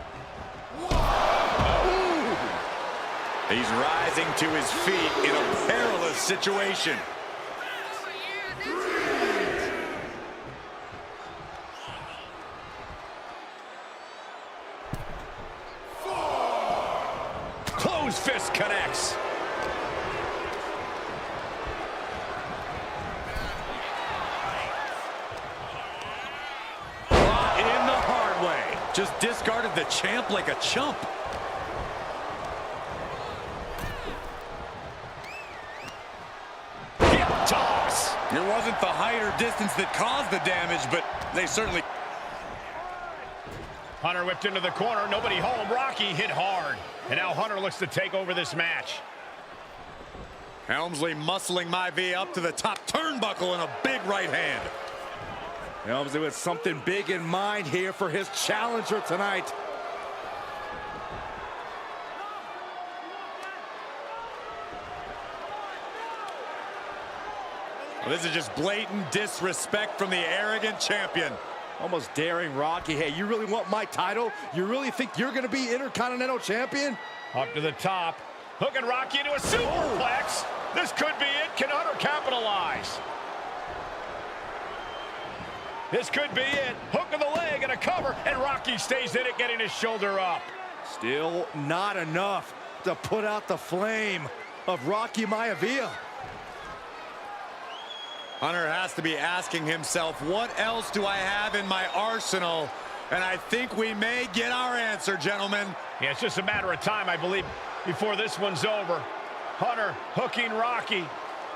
He's rising to his feet in a perilous situation. Closed fist connects. In the hard way. Just discarded the champ like a chump. Hip toss. It wasn't the height or distance that caused the damage, but they certainly... Hunter whipped into the corner. Nobody home. Rocky hit hard. And now Hunter looks to take over this match. Helmsley muscling Maivia up to the top turnbuckle and a big right hand. Helmsley with something big in mind here for his challenger tonight. Well, this is just blatant disrespect from the arrogant champion. Almost daring Rocky. Hey, you really want my title? You really think you're going to be Intercontinental Champion? Up to the top. Hooking Rocky into a superplex. This could be it. Can Hunter capitalize? This could be it. Hook of the leg and a cover, and Rocky stays in it, getting his shoulder up. Still not enough to put out the flame of Rocky Maivia. Hunter has to be asking himself, what else do I have in my arsenal? And I think we may get our answer, gentlemen. Yeah, it's just a matter of time, I believe, before this one's over. Hunter hooking Rocky,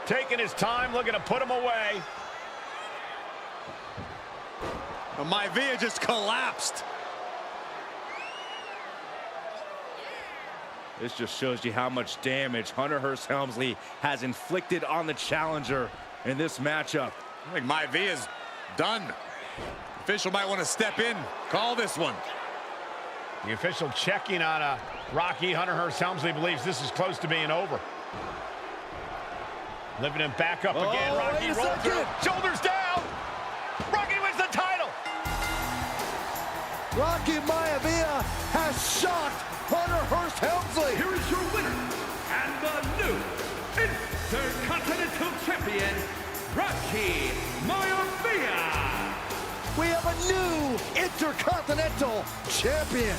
taking his time, looking to put him away. Maivia just collapsed. This just shows you how much damage Hunter Hearst Helmsley has inflicted on the challenger in this matchup. I think Maivia's done. Official might want to step in, call this one. The official checking on Rocky. Hunter Hearst Helmsley believes this is close to being over. Lifting him back up again. Rocky rolls through. Shoulders down. Rocky wins the title. Rocky Maivia has shocked Hunter Hearst Helmsley. Here is your winner and the new Intercontinental Champion, Rocky Maivia. We have a new Intercontinental Champion.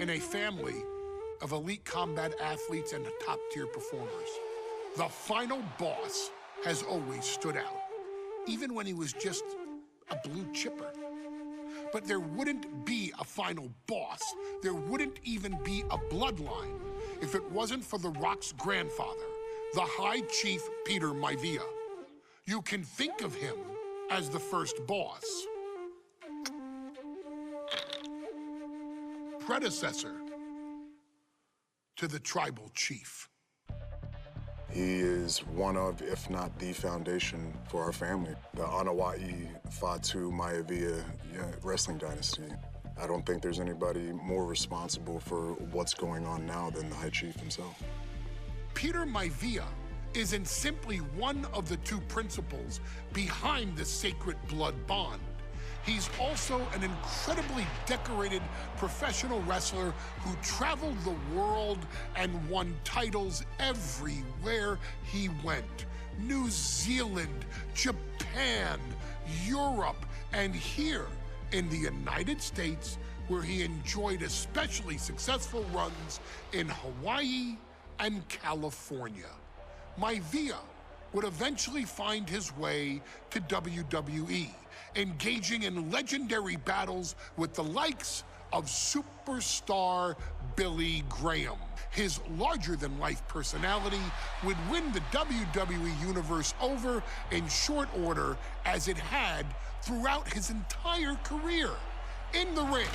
In a family of elite combat athletes and top-tier performers, the final boss has always stood out, even when he was just a blue chipper. But there wouldn't be a final boss, there wouldn't even be a bloodline if it wasn't for The Rock's grandfather, the High Chief Peter Maivia. You can think of him as the first boss. Predecessor to the tribal chief. He is one of, if not the foundation for our family. The Wwe 2K25 wrestling dynasty. I don't think there's anybody more responsible for what's going on now than the High Chief himself. Peter Maivia isn't simply one of the two principals behind the sacred blood bond. He's also an incredibly decorated professional wrestler who traveled the world and won titles everywhere he went. New Zealand, Japan, Europe, and here in the United States, where he enjoyed especially successful runs in Hawaii and California. Maivia would eventually find his way to WWE, engaging in legendary battles with the likes of superstar Billy Graham. His larger-than-life personality would win the WWE Universe over in short order, as it had throughout his entire career. In the ring,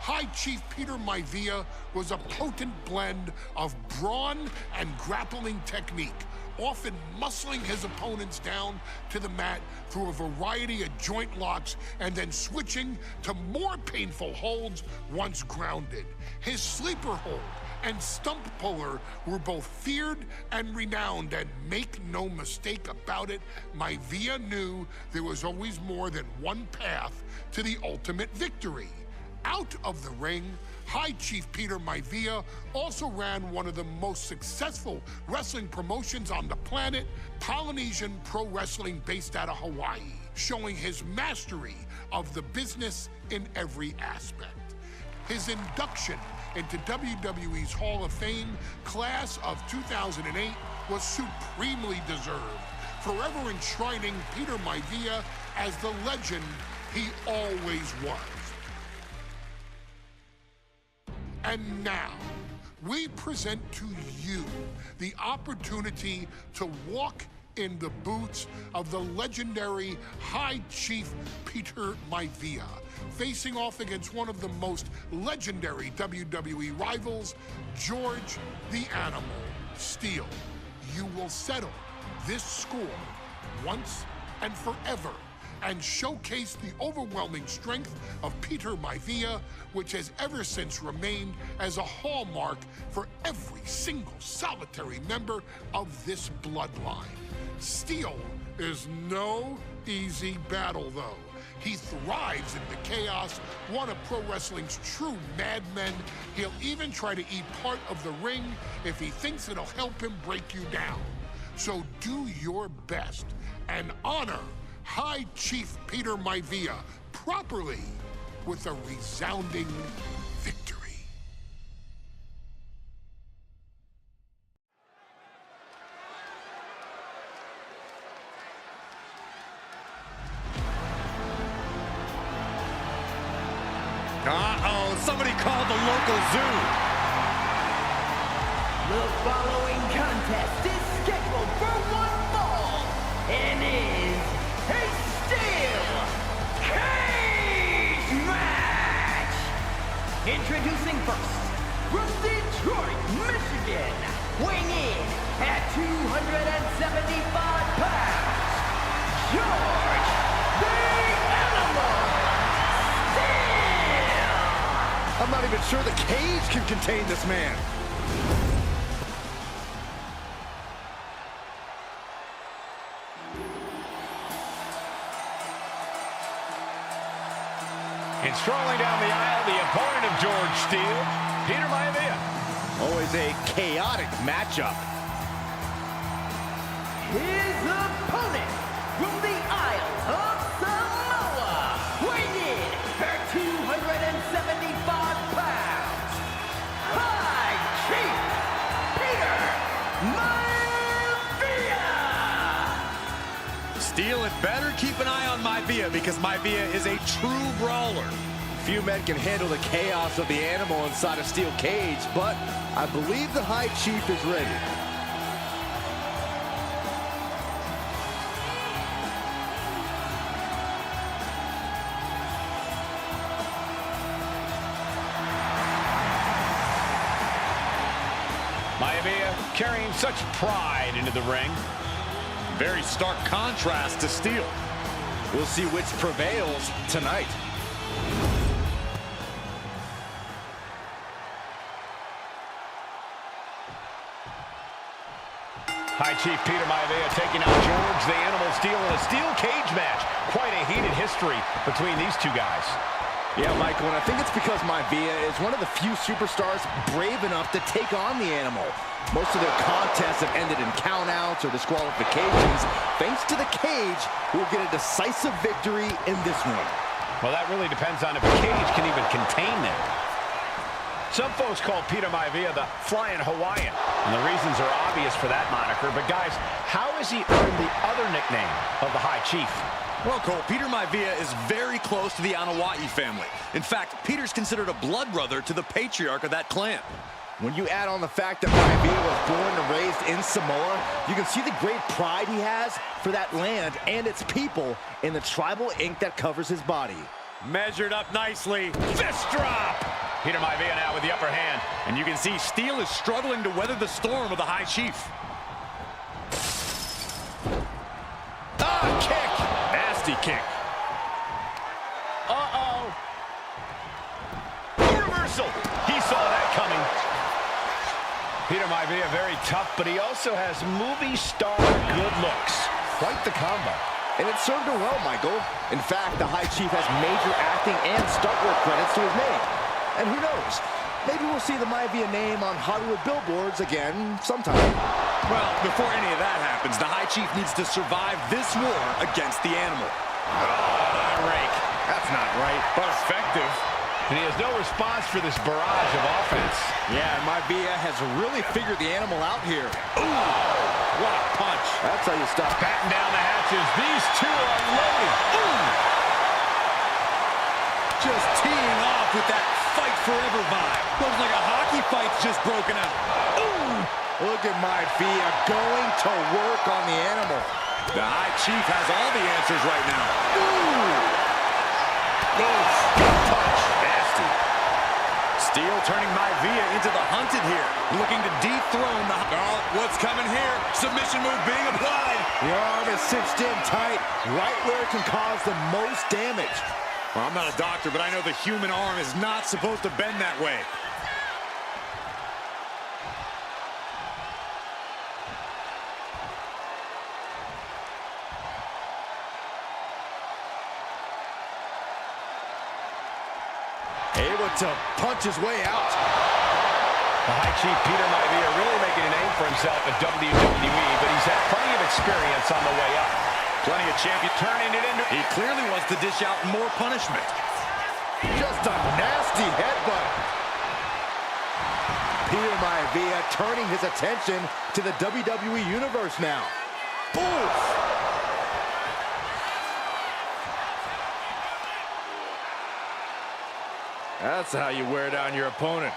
High Chief Peter Maivia was a potent blend of brawn and grappling technique, often muscling his opponents down to the mat through a variety of joint locks and then switching to more painful holds once grounded. His sleeper hold and stump puller were both feared and renowned, and make no mistake about it, Maivia knew there was always more than one path to the ultimate victory. Out of the ring, High Chief Peter Maivia also ran one of the most successful wrestling promotions on the planet, Polynesian Pro Wrestling, based out of Hawaii, showing his mastery of the business in every aspect. His induction into WWE's Hall of Fame class of 2008 was supremely deserved, forever enshrining Peter Maivia as the legend he always was. And now, we present to you the opportunity to walk in the boots of the legendary High Chief Peter Maivia, facing off against one of the most legendary WWE rivals, George the Animal Steele. You will settle this score once and forever, and showcase the overwhelming strength of Peter Maivia, which has ever since remained as a hallmark for every single solitary member of this bloodline. Steele is no easy battle, though. He thrives in the chaos, one of pro wrestling's true madmen. He'll even try to eat part of the ring if he thinks it'll help him break you down. So do your best and honor High Chief Peter Maivia properly with a resounding victory. Uh-oh, somebody called the local zoo. The following contest is scheduled for one fall and is a steel cage match. Introducing first, from Detroit, Michigan, weighing in at 275 pounds, George the Animal. I'm not even sure the cage can contain this man. And strolling down the aisle, the opponent of George Steele, Peter Maivia. Always a chaotic matchup. His opponent from the Isle of Samoa, weighing in at 275 pounds, High Chief Peter Maivia. Steele had better keep an eye on Maivia because Maivia is a true brawler. Few men can handle the chaos of the animal inside a steel cage, but I believe the High Chief is ready. Maivia carrying such pride into the ring. Very stark contrast to Steele. We'll see which prevails tonight. High Chief Peter Maivia taking out George the Animal Steele in a steel cage match. Quite a heated history between these two guys. Yeah, Michael, and I think it's because Maivia is one of the few superstars brave enough to take on the animal. Most of their contests have ended in countouts or disqualifications. Thanks to the cage, we'll get a decisive victory in this one. Well, that really depends on if the cage can even contain them. Some folks call Peter Maivia the Flying Hawaiian, and the reasons are obvious for that moniker. But guys, how has he earned the other nickname of the High Chief? Well, Cole, Peter Maivia is very close to the Anawai family. In fact, Peter's considered a blood brother to the patriarch of that clan. When you add on the fact that Maivia was born and raised in Samoa, you can see the great pride he has for that land and its people in the tribal ink that covers his body. Measured up nicely. Fist drop! Peter Maivia now with the upper hand. And you can see Steele is struggling to weather the storm of the High Chief. Ah, kick! Nasty kick. Uh-oh. Reversal. He saw that coming. Peter Maivia very tough, but he also has movie star good looks. Quite the combo. And it served him well, Michael. In fact, the High Chief has major acting and stunt work credits to his name. And who knows, maybe we'll see the Maivia name on Hollywood billboards again sometime. Well, before any of that happens, the High Chief needs to survive this war against the animal. Oh, rake. That's not right, but effective. And he has no response for this barrage of offense. Yeah, Maivia has really figured the animal out here. Ooh, what a punch. That's how you stop. Batten down the hatches. These two are loaded. Ooh. Just teeing off with that fight forever vibe. Looks like a hockey fight's just broken out. Ooh. Look at Maivia going to work on the animal. The High Chief has all the answers right now. Ooh. Punch. Nasty. Steele turning Maivia into the hunted here. Looking to dethrone the... Oh, what's coming here? Submission move being applied. The arm is cinched in tight, right where it can cause the most damage. Well, I'm not a doctor, but I know the human arm is not supposed to bend that way. Able to punch his way out. The High Chief Peter Maivia really making a name for himself at WWE, but he's had plenty of experience on the way up. Plenty of champion turning it into. He clearly wants to dish out more punishment. Just a nasty headbutt. Peter Maivia turning his attention to the WWE Universe now. Oof. That's how you wear down your opponent.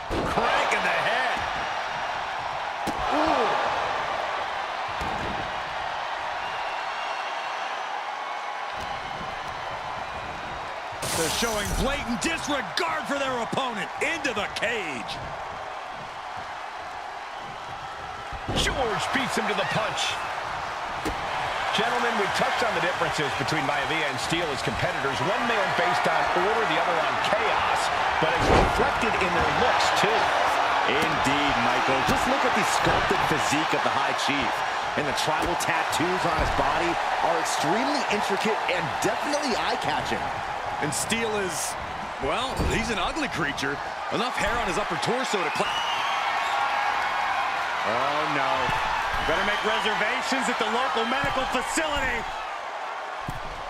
Crank in the head. Ooh. They're showing blatant disregard for their opponent. Into the cage. George beats him to the punch. Gentlemen, we've touched on the differences between Maivia and Steele as competitors. One man based on order, the other on chaos, but it's reflected in their looks, too. Indeed, Michael. Just look at the sculpted physique of the High Chief. And the tribal tattoos on his body are extremely intricate and definitely eye-catching. And Steele is, well, he's an ugly creature. Enough hair on his upper torso to play. Oh, no. Better make reservations at the local medical facility.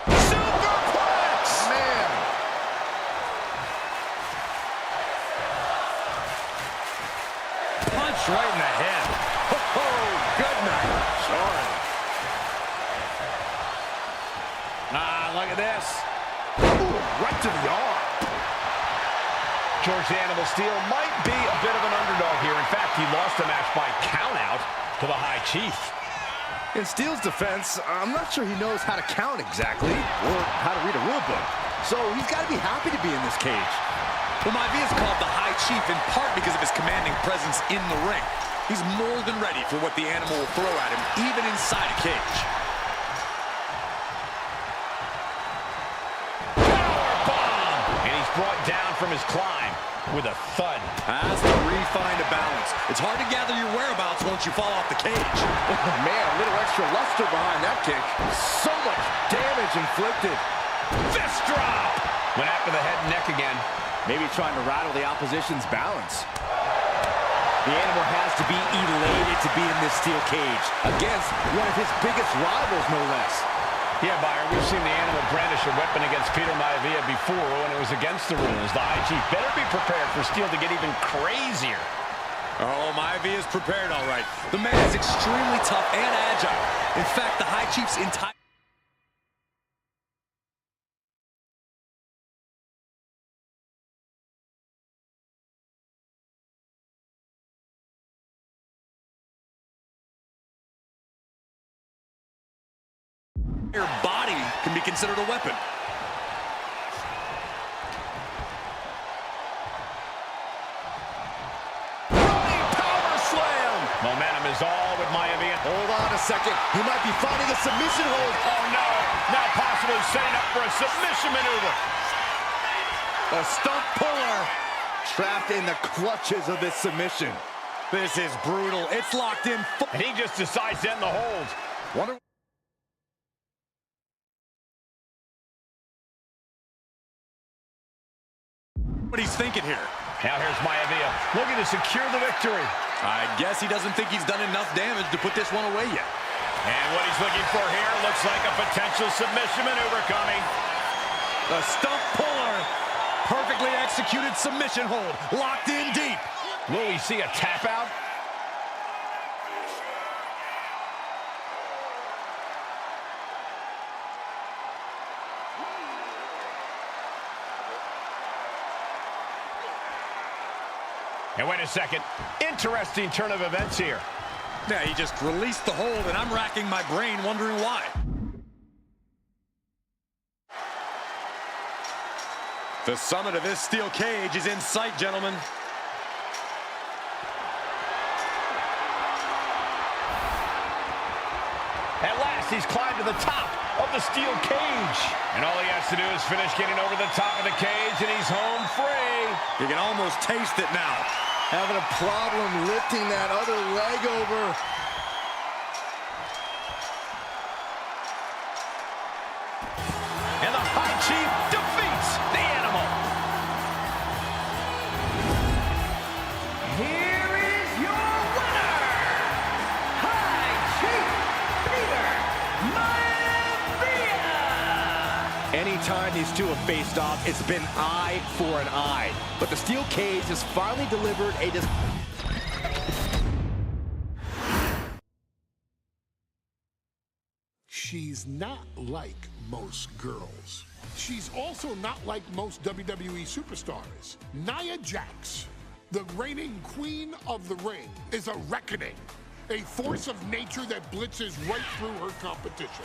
Superplex! Man. Punch right in the head. Oh, good night. Sorry. Look at this. Ooh, right to the arm. George the Animal Steele might be a bit of an underdog here. In fact, he lost the match by countout to the High Chief. In Steele's defense, I'm not sure he knows how to count exactly or how to read a rule book. So he's got to be happy to be in this cage. Well, Maivia is called the High Chief in part because of his commanding presence in the ring. He's more than ready for what the animal will throw at him, even inside a cage. Powerbomb! And he's brought down from his climb with a thud. Has to refine a balance. It's hard to gather your whereabouts once you fall off the cage. Man, a little extra luster behind that kick. So much damage inflicted. Fist drop! Went after the head and neck again. Maybe trying to rattle the opposition's balance. The animal has to be elated to be in this steel cage against one of his biggest rivals, no less. Yeah, Byron, we've seen the animal brandish a weapon against Peter Maivia before when it was against the rules. The High Chief better be prepared for Steele to get even crazier. Oh, Maivia is prepared, all right. The man is extremely tough and agile. In fact, the High Chief's entire body can be considered a weapon. Running power slam! Momentum is all with Maivia. Hold on a second. He might be finding a submission hold. Oh, no. Now possibly setting up for a submission maneuver. A stump puller. Trapped in the clutches of this submission. This is brutal. It's locked in. And he just decides to end the hold. Wonder what he's thinking here. Now here's Maivia looking to secure the victory. I guess he doesn't think he's done enough damage to put this one away yet. And what he's looking for here looks like a potential submission maneuver coming. The stump puller. Perfectly executed submission hold. Locked in deep. Will we see a tap out? And wait a second. Interesting turn of events here. Yeah, he just released the hold, and I'm racking my brain wondering why. The summit of this steel cage is in sight, gentlemen. At last, he's climbed to the top of the steel cage. And all he has to do is finish getting over the top of the cage, and he's home free. You can almost taste it now. having a problem lifting that other leg over. And the High Chief defeats Anytime these two have faced off, it's been eye for an eye. But the steel cage has finally delivered a... She's not like most girls. She's also not like most WWE superstars. Nia Jax, the reigning queen of the ring, is a reckoning, a force of nature that blitzes right through her competition.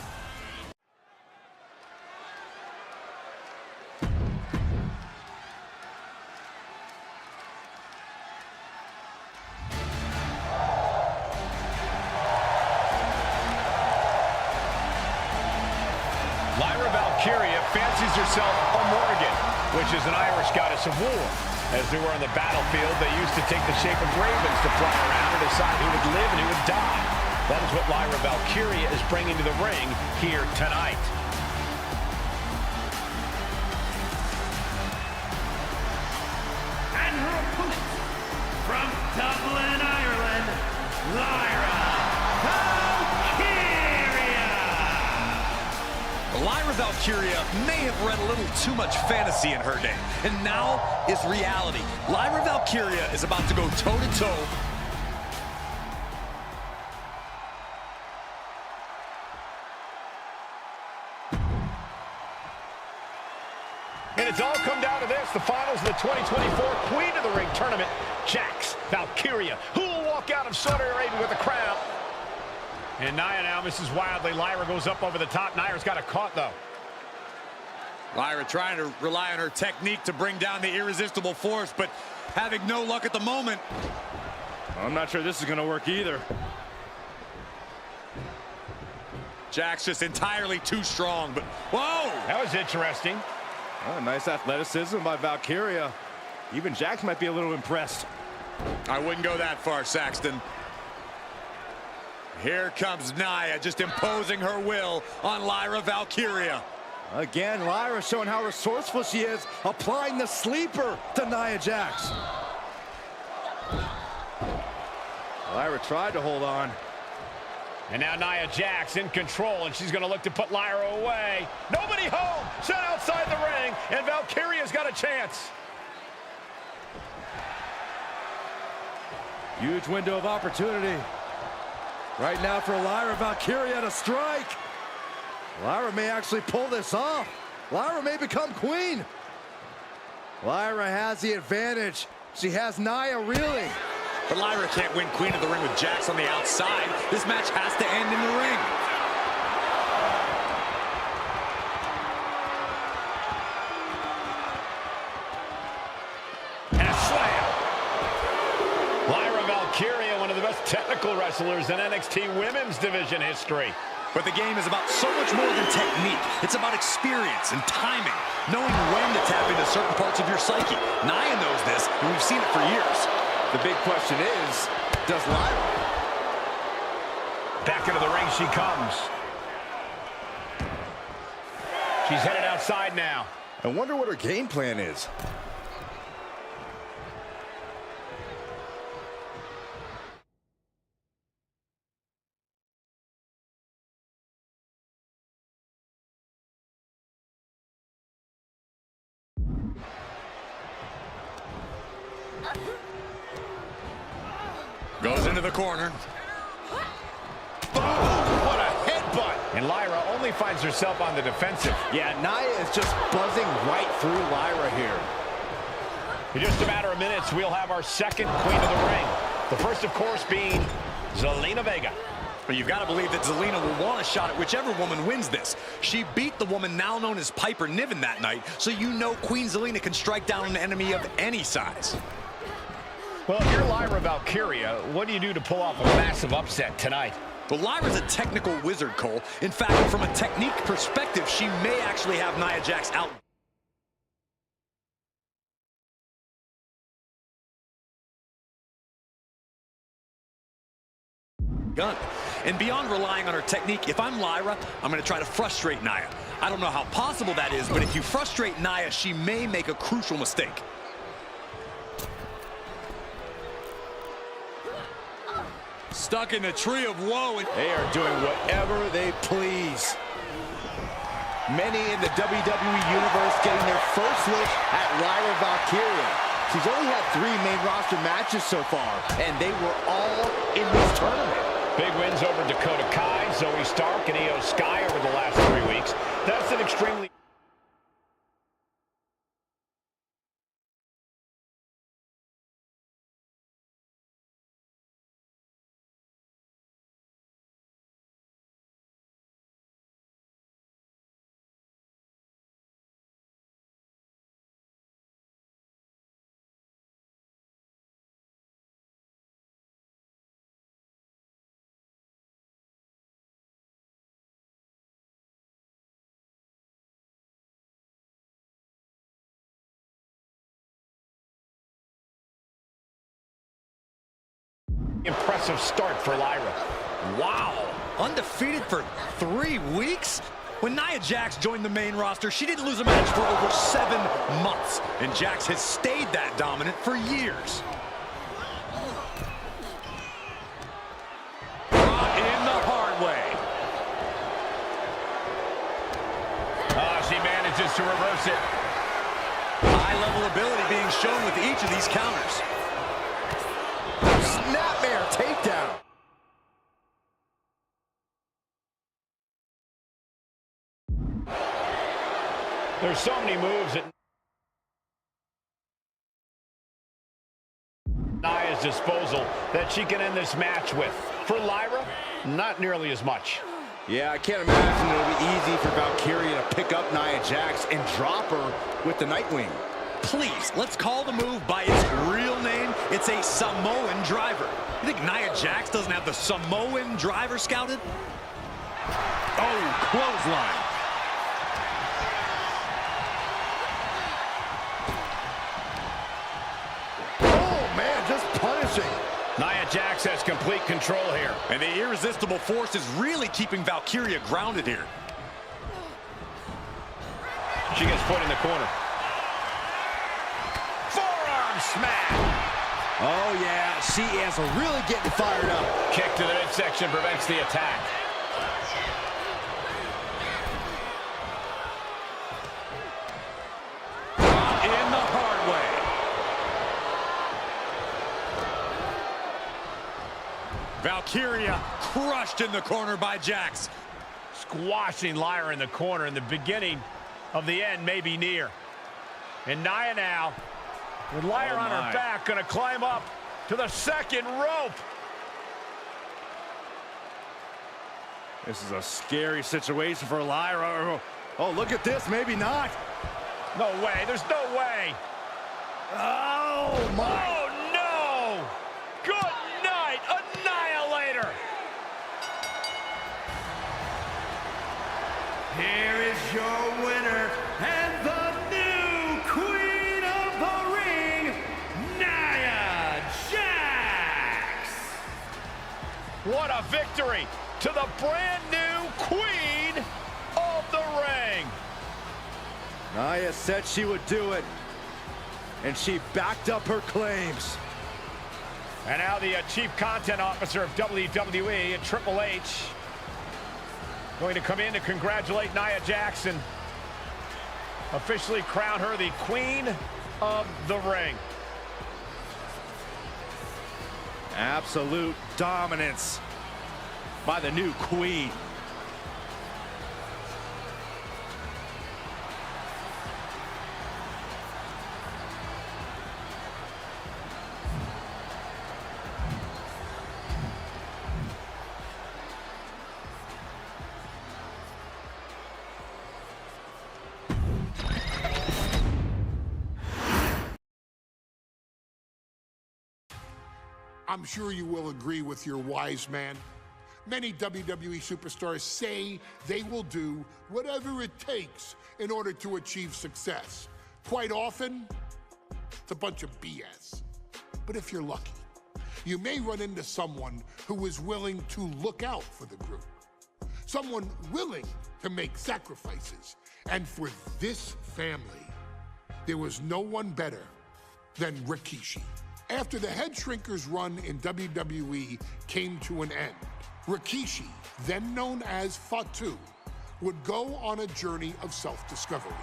Fancies herself a Morrigan, which is an Irish goddess of war. As they were on the battlefield, they used to take the shape of ravens to fly around and decide who would live and who would die. That is what Lyra Valkyria is bringing to the ring here tonight. And her opponent, from Dublin, Ireland, Lyra Lyra Valkyria may have read a little too much fantasy in her day, and now is reality. Lyra Valkyria is about to go toe-to-toe. And it's all come down to this, the finals of the 2024 Queen of the Ring tournament. Jax Valkyria, who will walk out of Saudi Arabia with a crown. And Nia now misses wildly. Lyra goes up over the top. Nia's got it caught, though. Lyra trying to rely on her technique to bring down the irresistible force, but having no luck at the moment. I'm not sure this is going to work either. Jax just entirely too strong, but whoa! That was interesting. Oh, nice athleticism by Valkyria. Even Jax might be a little impressed. I wouldn't go that far, Saxton. Here comes Nia, just imposing her will on Lyra Valkyria. Again, Lyra showing how resourceful she is, applying the sleeper to Nia Jax. Lyra tried to hold on. And now Nia Jax in control, and she's going to look to put Lyra away. Nobody home, set outside the ring, and Valkyria's got a chance. Huge window of opportunity. Right now for Lyra Valkyria to strike. Lyra may actually pull this off. Lyra may become queen. Lyra has the advantage. She has Nia reeling. But Lyra can't win Queen of the Ring with Jax on the outside. This match has to end in the ring. And a slam. Lyra Valkyria, one of the best technical wrestlers in NXT Women's Division history. But the game is about so much more than technique. It's about experience and timing, knowing when to tap into certain parts of your psyche. Nia knows this, and we've seen it for years. The big question is, does Lyra? Back into the ring she comes. She's headed outside now. I wonder what her game plan is. Goes into the corner. Boom! What a headbutt! And Lyra only finds herself on the defensive. Yeah, Nia is just buzzing right through Lyra here. In just a matter of minutes, we'll have our second Queen of the Ring. The first, of course, being Zelina Vega. But you've got to believe that Zelina will want a shot at whichever woman wins this. She beat the woman now known as Piper Niven that night, so you know Queen Zelina can strike down an enemy of any size. Well, if you're Lyra Valkyria, what do you do to pull off a massive upset tonight? Well, Lyra's a technical wizard, Cole. In fact, from a technique perspective, she may actually have Nia Jax out. Gun. And beyond relying on her technique, if I'm Lyra, I'm going to try to frustrate Nia. I don't know how possible that is, but if you frustrate Nia, she may make a crucial mistake. Stuck in the tree of woe. And they are doing whatever they please. Many in the WWE Universe getting their first look at Lyra Valkyria. She's only had 3 main roster matches so far, and they were all in this tournament. Big wins over Dakota Kai, Zoe Stark, and Io Sky over the last 3 weeks. That's an extremely... impressive start for Lyra. Wow, undefeated for 3 weeks? When Nia Jax joined the main roster, she didn't lose a match for over 7 months, and Jax has stayed that dominant for years. Brought in the hard way. She manages to reverse it. High-level ability being shown with each of these counters. Snapmare takedown. There's so many moves at Nia's disposal that she can end this match with. For Lyra, not nearly as much. Yeah, I can't imagine it'll be easy for Valkyria to pick up Nia Jax and drop her with the Nightwing. Please, let's call the move by its real name. It's a Samoan driver. You think Nia Jax doesn't have the Samoan driver scouted? Oh, clothesline. Oh, man, just punishing. Nia Jax has complete control here. And the irresistible force is really keeping Valkyria grounded here. She gets put in the corner. Forearm smack. Oh, yeah, she is really getting fired up. Kick to the midsection prevents the attack. In the hard way. Valkyria crushed in the corner by Jax. Squashing Lyra in the corner, and the beginning of the end may be near. And Nia now, with Lyra on her back, going to climb up to the second rope. This is a scary situation for Lyra. Oh, look at this, maybe not. No way, there's no way. Oh, my. Oh, no. Good night, Annihilator. Here is your winner and the new Queen of the Ring, Nia Jax. What a victory to the brand new Queen of the Ring. Nia said she would do it, and she backed up her claims. And now the Chief Content Officer of WWE, Triple H, going to come in to congratulate Nia Jax, officially crown her the Queen of the Ring. Absolute dominance by the new Queen. I'm sure you will agree with your wise man. Many WWE superstars say they will do whatever it takes in order to achieve success. Quite often, it's a bunch of BS. But if you're lucky, you may run into someone who is willing to look out for the group. Someone willing to make sacrifices. And for this family, there was no one better than Rikishi. After the Head Shrinkers run in WWE came to an end, Rikishi, then known as Fatu, would go on a journey of self-discovery.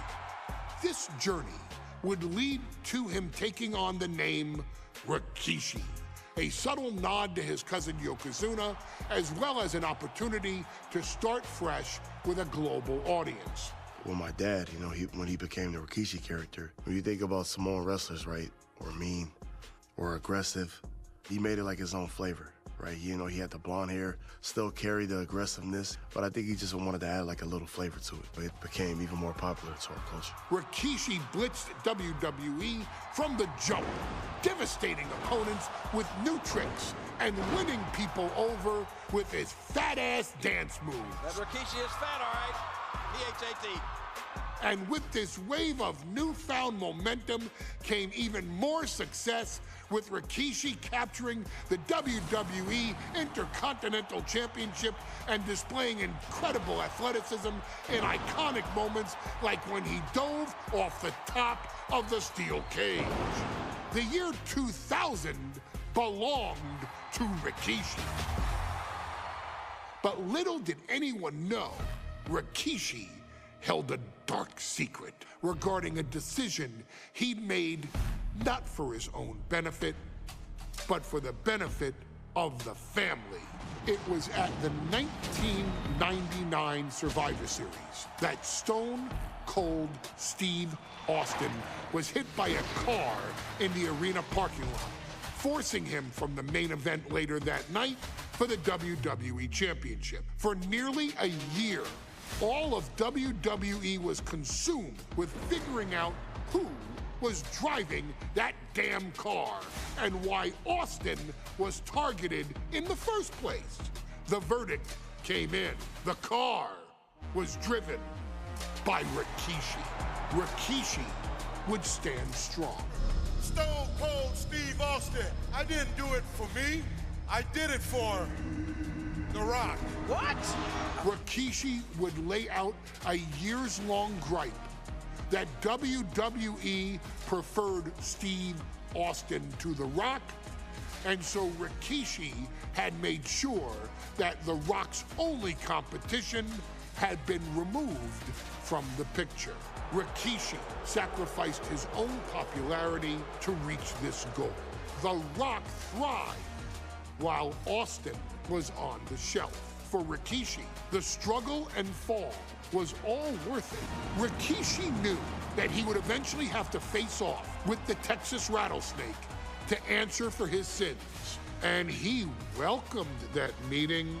This journey would lead to him taking on the name Rikishi, a subtle nod to his cousin Yokozuna, as well as an opportunity to start fresh with a global audience. Well, my dad, you know, when he became the Rikishi character, when you think about Samoan wrestlers, right, or mean, or aggressive, he made it like his own flavor, right? You know, he had the blonde hair, still carried the aggressiveness, but I think he just wanted to add like a little flavor to it. But it became even more popular to our culture. Rikishi blitzed WWE from the jump, devastating opponents with new tricks and winning people over with his fat-ass dance moves. That Rikishi is fat, all right. P-H-A-T. And with this wave of newfound momentum came even more success, with Rikishi capturing the WWE Intercontinental Championship and displaying incredible athleticism in iconic moments like when he dove off the top of the steel cage. The year 2000 belonged to Rikishi. But little did anyone know, Rikishi held a dark secret regarding a decision he'd made not for his own benefit, but for the benefit of the family. It was at the 1999 Survivor Series that Stone Cold Steve Austin was hit by a car in the arena parking lot, forcing him from the main event later that night for the WWE Championship. For nearly a year, all of WWE was consumed with figuring out who was driving that damn car and why Austin was targeted in the first place. The verdict came in. The car was driven by Rikishi. Rikishi would stand strong. Stone Cold Steve Austin. I didn't do it for me. I did it for The Rock. What? Rikishi would lay out a years-long gripe that WWE preferred Steve Austin to The Rock, and so Rikishi had made sure that The Rock's only competition had been removed from the picture. Rikishi sacrificed his own popularity to reach this goal. The Rock thrived while Austin was on the shelf. For Rikishi, the struggle and fall was all worth it. Rikishi knew that he would eventually have to face off with the Texas Rattlesnake to answer for his sins, and he welcomed that meeting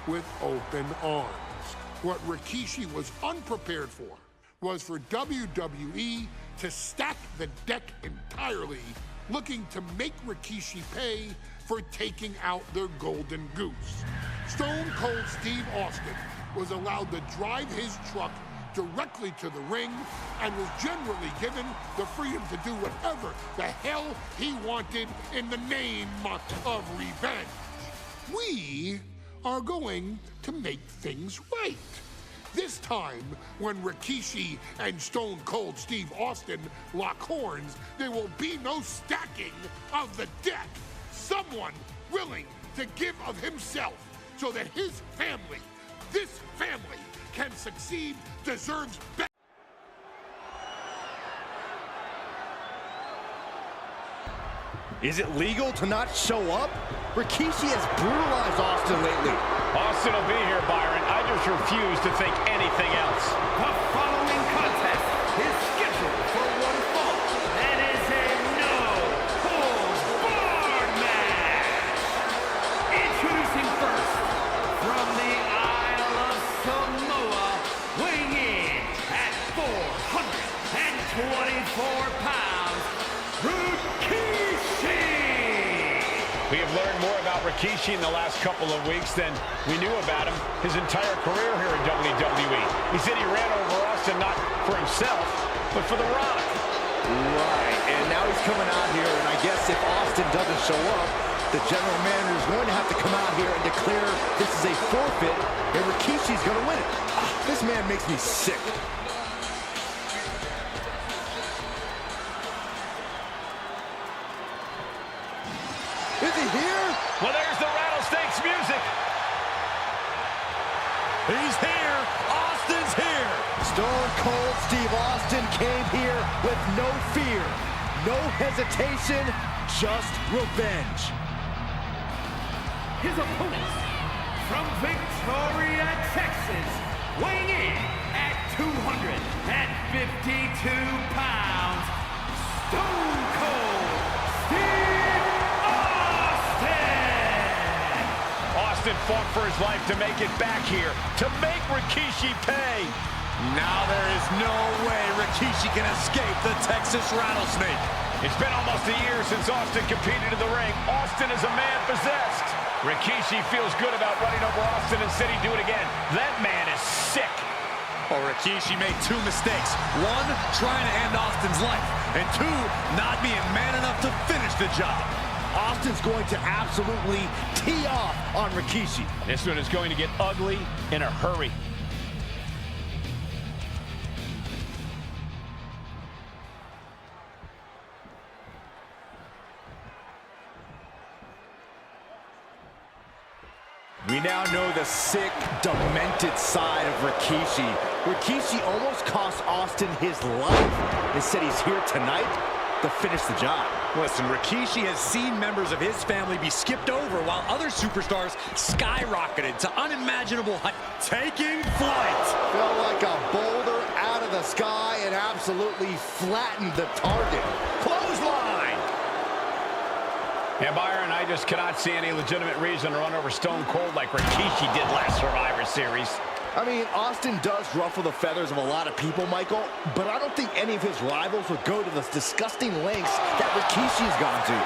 with open arms. What Rikishi was unprepared for was for WWE to stack the deck entirely, looking to make Rikishi pay for taking out their golden goose. Stone Cold Steve Austin was allowed to drive his truck directly to the ring and was generally given the freedom to do whatever the hell he wanted in the name of revenge. We are going to make things right. This time, when Rikishi and Stone Cold Steve Austin lock horns, there will be no stacking of the deck. Someone willing to give of himself so that his family, this family, can succeed, deserves better. Is it legal to not show up? Rikishi has brutalized Austin lately. Austin will be here, Byron. I just refuse to think anything else. The following contest is scheduled for one fall. That is a no-holds-barred match. Introducing first, from the Isle of Samoa, weighing in at 424 pounds, Rikishi. We have learned more about Rikishi in the last couple of weeks than we knew about him his entire career here in WWE. He said he ran over Austin not for himself, but for The Rock. Right, and now he's coming out here, and I guess if Austin doesn't show up, the general manager is going to have to come out here and declare this is a forfeit, and Rikishi's going to win it. This man makes me sick. Is he here? Well, there's the Rattlesnake's music. He's here. Austin's here. Stone Cold Steve Austin came here with no fear, no hesitation, just revenge. His opponents from Victoria, Texas, weighing in at 252 pounds, Stone Cold Steve Austin! Austin fought for his life to make it back here, to make Rikishi pay. Now there is no way Rikishi can escape the Texas Rattlesnake. It's been almost a year since Austin competed in the ring. Austin is a man possessed. Rikishi feels good about running over Austin and said he'd do it again. That man is sick. Well, Rikishi made two mistakes. One, trying to end Austin's life. And two, not being man enough to finish the job. Austin's going to absolutely tee off on Rikishi. This one is going to get ugly in a hurry. We now know the sick, demented side of Rikishi. Rikishi almost cost Austin his life. Instead, he's here tonight to finish the job. Listen, Rikishi has seen members of his family be skipped over while other superstars skyrocketed to unimaginable heights. Taking flight. Felt like a boulder out of the sky and absolutely flattened the target. Clothesline. Yeah, Byron, I just cannot see any legitimate reason to run over Stone Cold like Rikishi did last Survivor Series. I mean, Austin does ruffle the feathers of a lot of people, Michael, but I don't think any of his rivals would go to the disgusting lengths that Rikishi's gone to.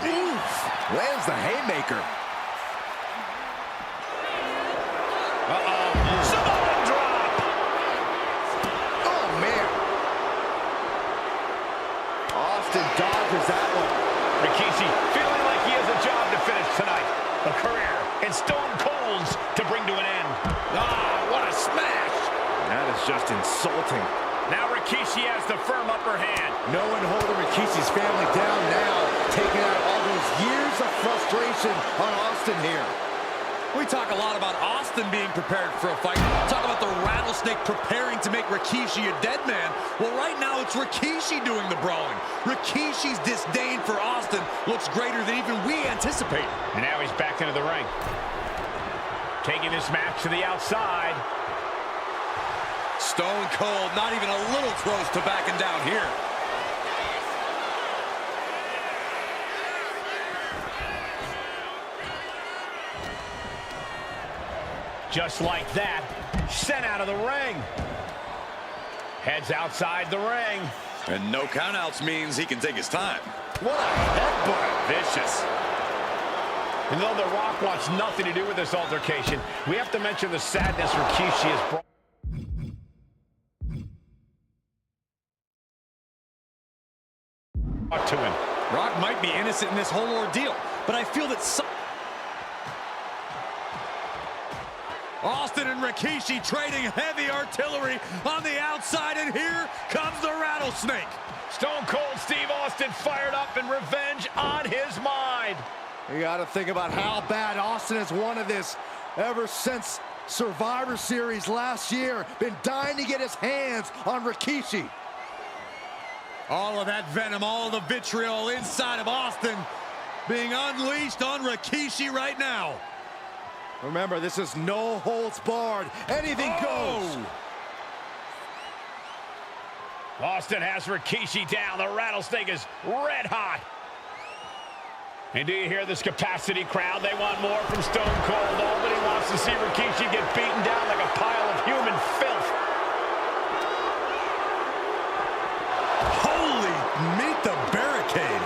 Oof! Lands the haymaker. Samoan drop! Oh, man. Austin dodges that one. Rikishi feeling like he has a job to finish tonight. A career in Stone Cold's to bring to an end. Ah, what a smash! That is just insulting. Now Rikishi has the firm upper hand. No one holding Rikishi's family down now, taking out all those years of frustration on Austin here. We talk a lot about Austin being prepared for a fight. Talk about the Rattlesnake preparing to make Rikishi a dead man. Well, right now it's Rikishi doing the brawling. Rikishi's disdain for Austin looks greater than even we anticipated. And now he's back into the ring. Taking this match to the outside. Stone Cold not even a little close to backing down here. Just like that, sent out of the ring. Heads outside the ring. And no countouts means he can take his time. What a headbutt. Vicious. And though The Rock wants nothing to do with this altercation, we have to mention the sadness Rikishi has brought to him. Rock might be innocent in this whole ordeal, but I feel that Austin and Rikishi trading heavy artillery on the outside, and here comes the Rattlesnake. Stone Cold Steve Austin fired up and revenge on his mind. You got to think about how bad Austin has wanted this ever since Survivor Series last year. Been dying to get his hands on Rikishi. All of that venom, all the vitriol inside of Austin being unleashed on Rikishi right now. Remember, this is no holds barred. Anything goes. Austin has Rikishi down. The Rattlesnake is red hot. And do you hear this capacity crowd? They want more from Stone Cold. Nobody wants to see Rikishi get beaten down like a pile of human filth. Holy, meet the barricade.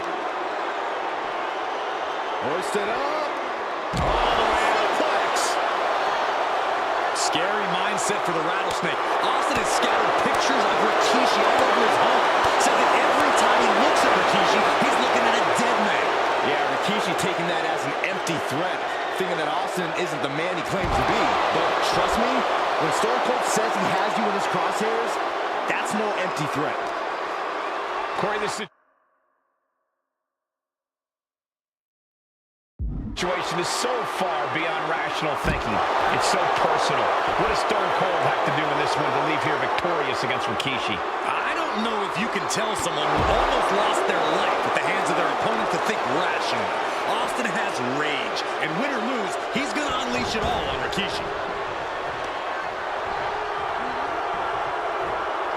Hoisted up. All the way to the plex. Scary mindset for the Rattlesnake. Austin has scattered pictures of Rikishi all over his home. Said that every time he looks at Rikishi, he's looking at a dead man. Yeah, Rikishi taking that as an empty threat, thinking that Austin isn't the man he claims to be. But trust me, when Stone Cold says he has you in his crosshairs, that's no empty threat. Corey, this is Situation is so far beyond rational thinking. It's so personal. What does Stone Cold have to do in this one to leave here victorious against Rikishi? I don't know if you can tell someone who almost lost their life at the hands of their opponent to think rationally. Austin has rage, and win or lose, he's going to unleash it all on Rikishi.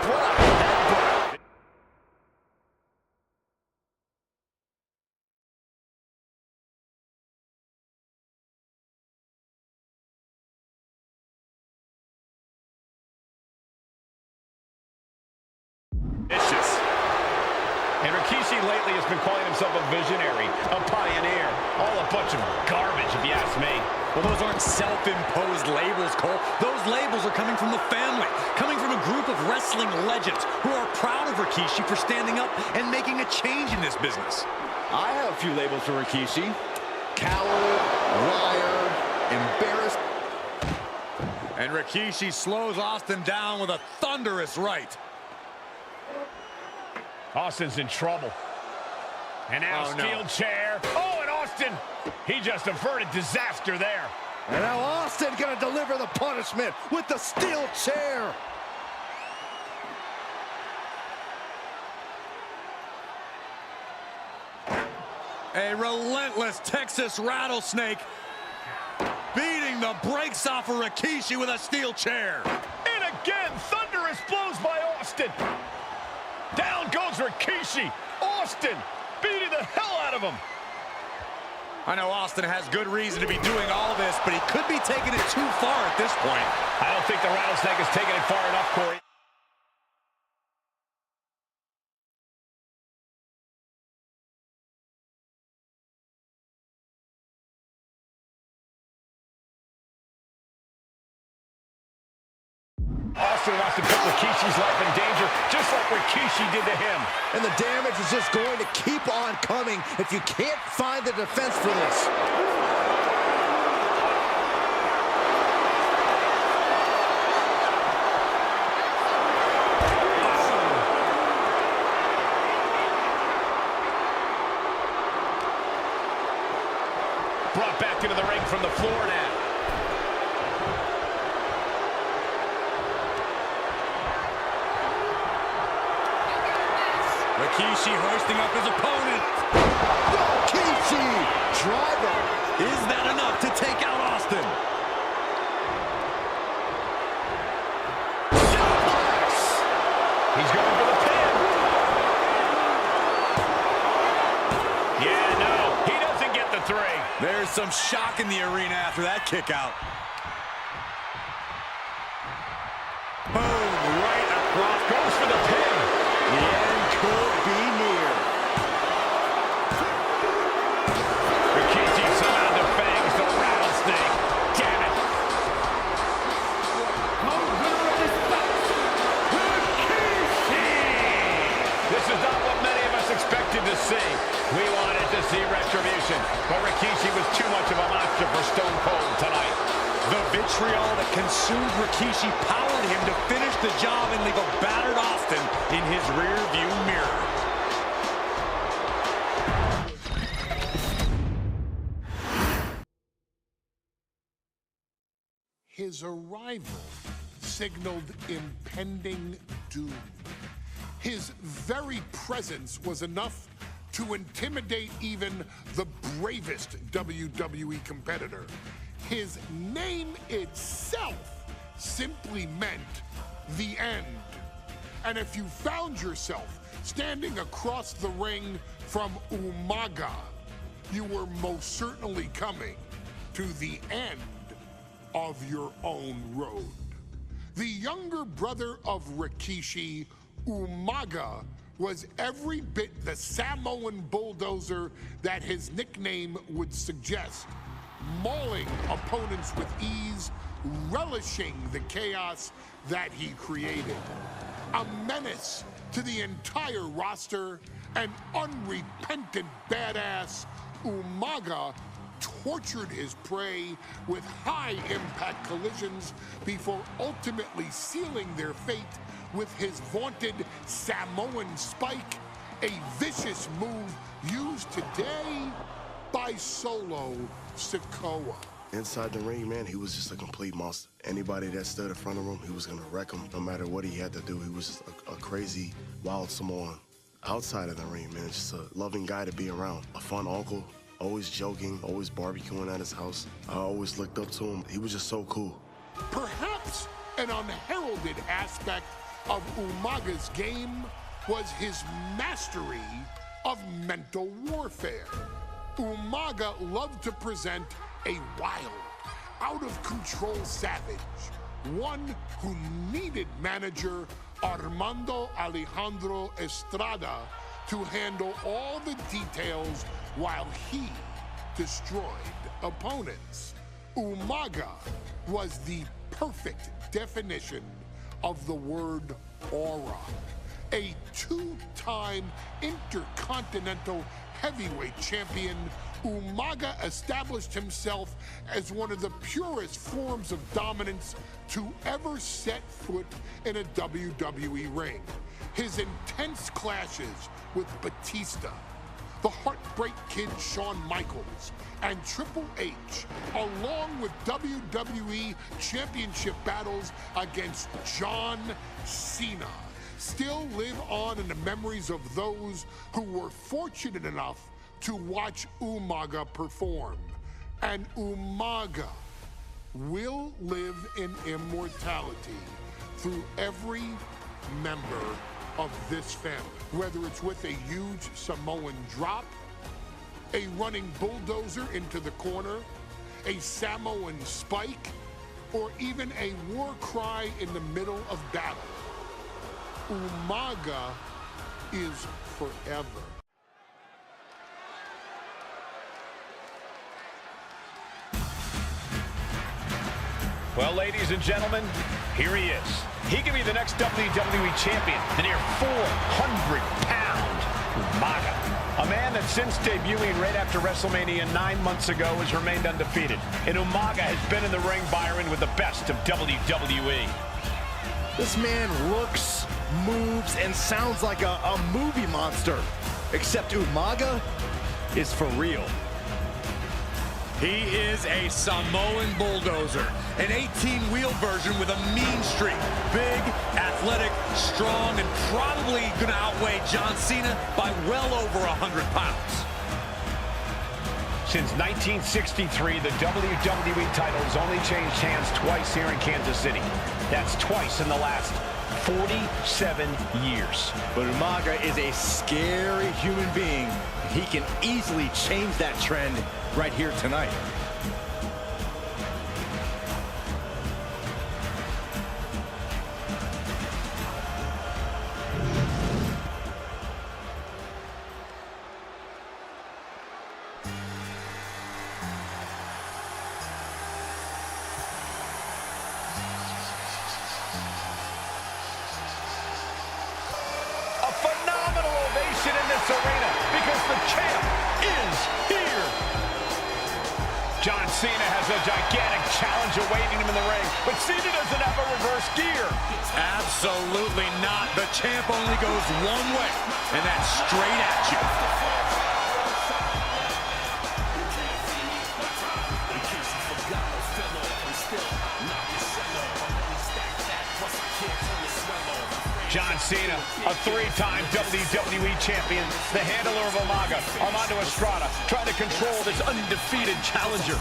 What a headbutt. Vicious. And Rikishi lately has been calling himself a visionary, a pioneer. All a bunch of garbage, if you ask me. Well, those aren't self-imposed labels, Cole. Those labels are coming from the family, coming from a group of wrestling legends who are proud of Rikishi for standing up and making a change in this business. I have a few labels for Rikishi. Coward, liar, embarrassed. And Rikishi slows Austin down with a thunderous right. Austin's in trouble. And now steel chair. Oh, and Austin, he just averted disaster there. And now Austin gonna deliver the punishment with the steel chair. A relentless Texas rattlesnake beating the brakes off of Rikishi with a steel chair. And again, thunderous blows by Austin. Down goes Rikishi. Austin beating the hell out of him. I know Austin has good reason to be doing all this, but he could be taking it too far at this point. I don't think the rattlesnake is taking it far enough, Corey. Austin wants to put Rikishi's life in danger, just like Rikishi did to him. And the damage is just going to keep on coming if you can't find the defense for this. Brought back into the ring from the floor now. Rikishi hoisting up his opponent. Rikishi driver. Is that enough to take out Austin? He's going for the pin. Yeah, no, he doesn't get the three. There's some shock in the arena after that kick out. Boom, right across. Goes for the pin. The end could be near. Rikishi somehow defangs the rattlesnake. Damn it. This is not what many of us expected to see. We wanted to see retribution, but Rikishi was too much of a monster for Stone Cold tonight. The vitriol that consumed Rikishi powered him to finish the job and leave a battered Austin in his rear-view mirror. His arrival signaled impending doom. His very presence was enough to intimidate even the bravest WWE competitor. His name itself simply meant the end. And if you found yourself standing across the ring from Umaga, you were most certainly coming to the end of your own road. The younger brother of Rikishi, Umaga, was every bit the Samoan bulldozer that his nickname would suggest, mauling opponents with ease, relishing the chaos that he created. A menace to the entire roster, an unrepentant badass, Umaga tortured his prey with high-impact collisions before ultimately sealing their fate with his vaunted Samoan spike, a vicious move used today by Solo Sikoa. Inside the ring, man, he was just a complete monster. Anybody that stood in front of him, he was gonna wreck him no matter what he had to do. He was just a crazy, wild Samoan. Outside of the ring, man, just a loving guy to be around. A fun uncle, always joking, always barbecuing at his house. I always looked up to him. He was just so cool. Perhaps an unheralded aspect of Umaga's game was his mastery of mental warfare. Umaga loved to present a wild, out-of-control savage, one who needed manager Armando Alejandro Estrada to handle all the details while he destroyed opponents. Umaga was the perfect definition of the word aura. A two-time intercontinental heavyweight champion, Umaga established himself as one of the purest forms of dominance to ever set foot in a WWE ring. His intense clashes with Batista, the Heartbreak Kid Shawn Michaels, and Triple H, along with WWE Championship battles against John Cena, still live on in the memories of those who were fortunate enough to watch Umaga perform. And Umaga will live in immortality through every member of this family, whether it's with a huge Samoan drop, a running bulldozer into the corner, a Samoan spike, or even a war cry in the middle of battle. Umaga is forever. Well, ladies and gentlemen, here he is. He can be the next WWE champion, the near 400-pound Umaga. A man that since debuting right after WrestleMania 9 months ago has remained undefeated. And Umaga has been in the ring, Byron, with the best of WWE. This man looks, moves, and sounds like a movie monster. Except Umaga is for real. He is a Samoan bulldozer, an 18-wheel version with a mean streak. Big, athletic, strong, and probably gonna outweigh John Cena by well over 100 pounds. Since 1963, the WWE title has only changed hands twice here in Kansas City. That's twice in the last 47 years. But Umaga is a scary human being. He can easily change that trend right here tonight. Arena because the champ is here. John Cena has a gigantic challenge awaiting him in the ring, but Cena doesn't have a reverse gear. Absolutely not. The champ only goes one way, and that's straight at you. John Cena, a three-time WWE champion, the handler of Umaga, Armando Estrada, trying to control this undefeated challenger.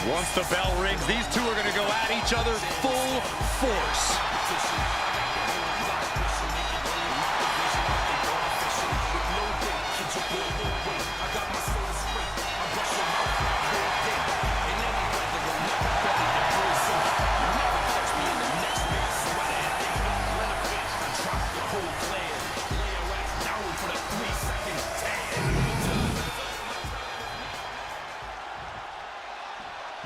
Once the bell rings, these two are going to go at each other full force.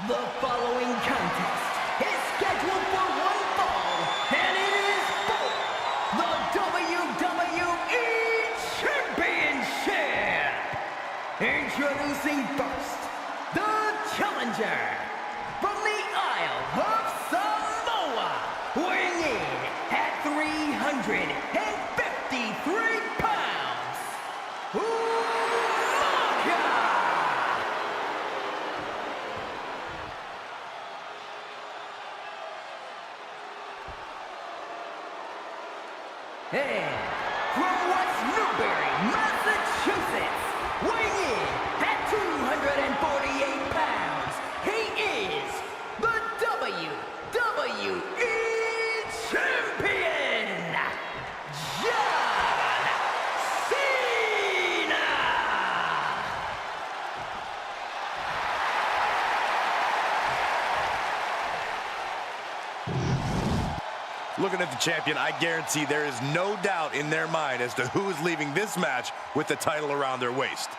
The following contest is scheduled for one fall, and it is for the WWE Championship. Introducing first, the challenger from the Isle of Samoa, weighing in at 353 pounds. And from West Newbury, Massachusetts, weighing in at 248 pounds, he is the WWE Champion, John Cena! Looking at the champion, I guarantee there is no doubt in their mind as to who is leaving this match with the title around their waist.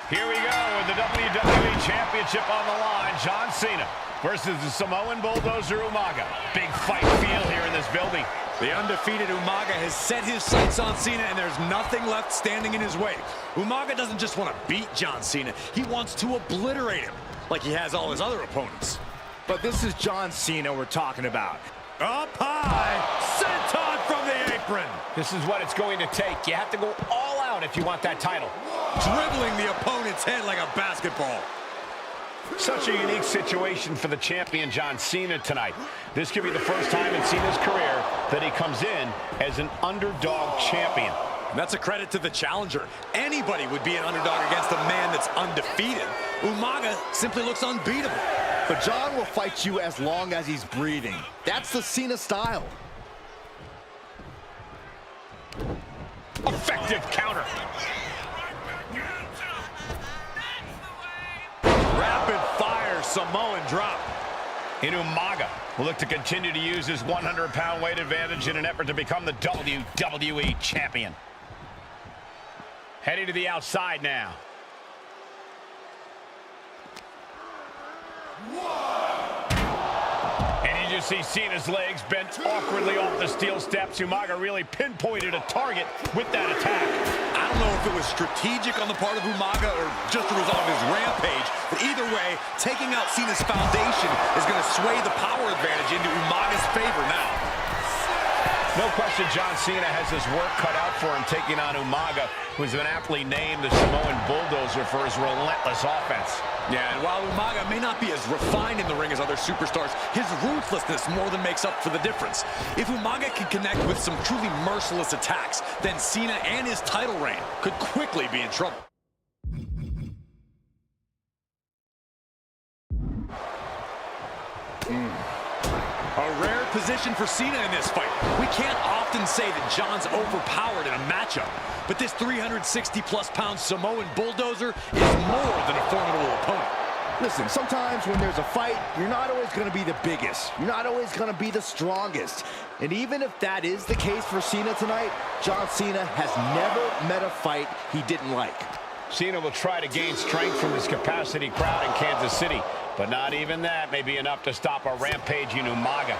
Here we go with the WWE Championship on the line. John Cena versus the Samoan Bulldozer Umaga. Big fight feel here in this building. The undefeated Umaga has set his sights on Cena, and there's nothing left standing in his way. Umaga doesn't just want to beat John Cena. He wants to obliterate him, like he has all his other opponents. But this is John Cena we're talking about. Up high, senton from the apron. This is what it's going to take. You have to go all out if you want that title. Dribbling the opponent's head like a basketball. Such a unique situation for the champion John Cena tonight. This could be the first time in Cena's career that he comes in as an underdog champion. And that's a credit to the challenger. Anybody would be an underdog against a man that's undefeated. Umaga simply looks unbeatable. But John will fight you as long as he's breathing. That's the Cena style. Effective counter. Rapid fire Samoan drop. And Umaga will look to continue to use his 100-pound weight advantage in an effort to become the WWE champion. Heading to the outside now. And you just see Cena's legs bent awkwardly off the steel steps. Umaga really pinpointed a target with that attack. I don't know if it was strategic on the part of Umaga or just a result of his rampage, but either way, taking out Cena's foundation is going to sway the power advantage into Umaga's favor now. No question John Cena has his work cut out for him taking on Umaga, who's been aptly named the Samoan Bulldozer for his relentless offense. Yeah, and while Umaga may not be as refined in the ring as other superstars, his ruthlessness more than makes up for the difference. If Umaga can connect with some truly merciless attacks, then Cena and his title reign could quickly be in trouble. A rare position for Cena in this fight. We can't often say that John's overpowered in a matchup, but this 360-plus pound Samoan Bulldozer is more than a formidable opponent. Listen, sometimes when there's a fight, you're not always going to be the biggest. You're not always going to be the strongest. And even if that is the case for Cena tonight, John Cena has never met a fight he didn't like. Cena will try to gain strength from his capacity crowd in Kansas City, but not even that may be enough to stop a rampaging Umaga.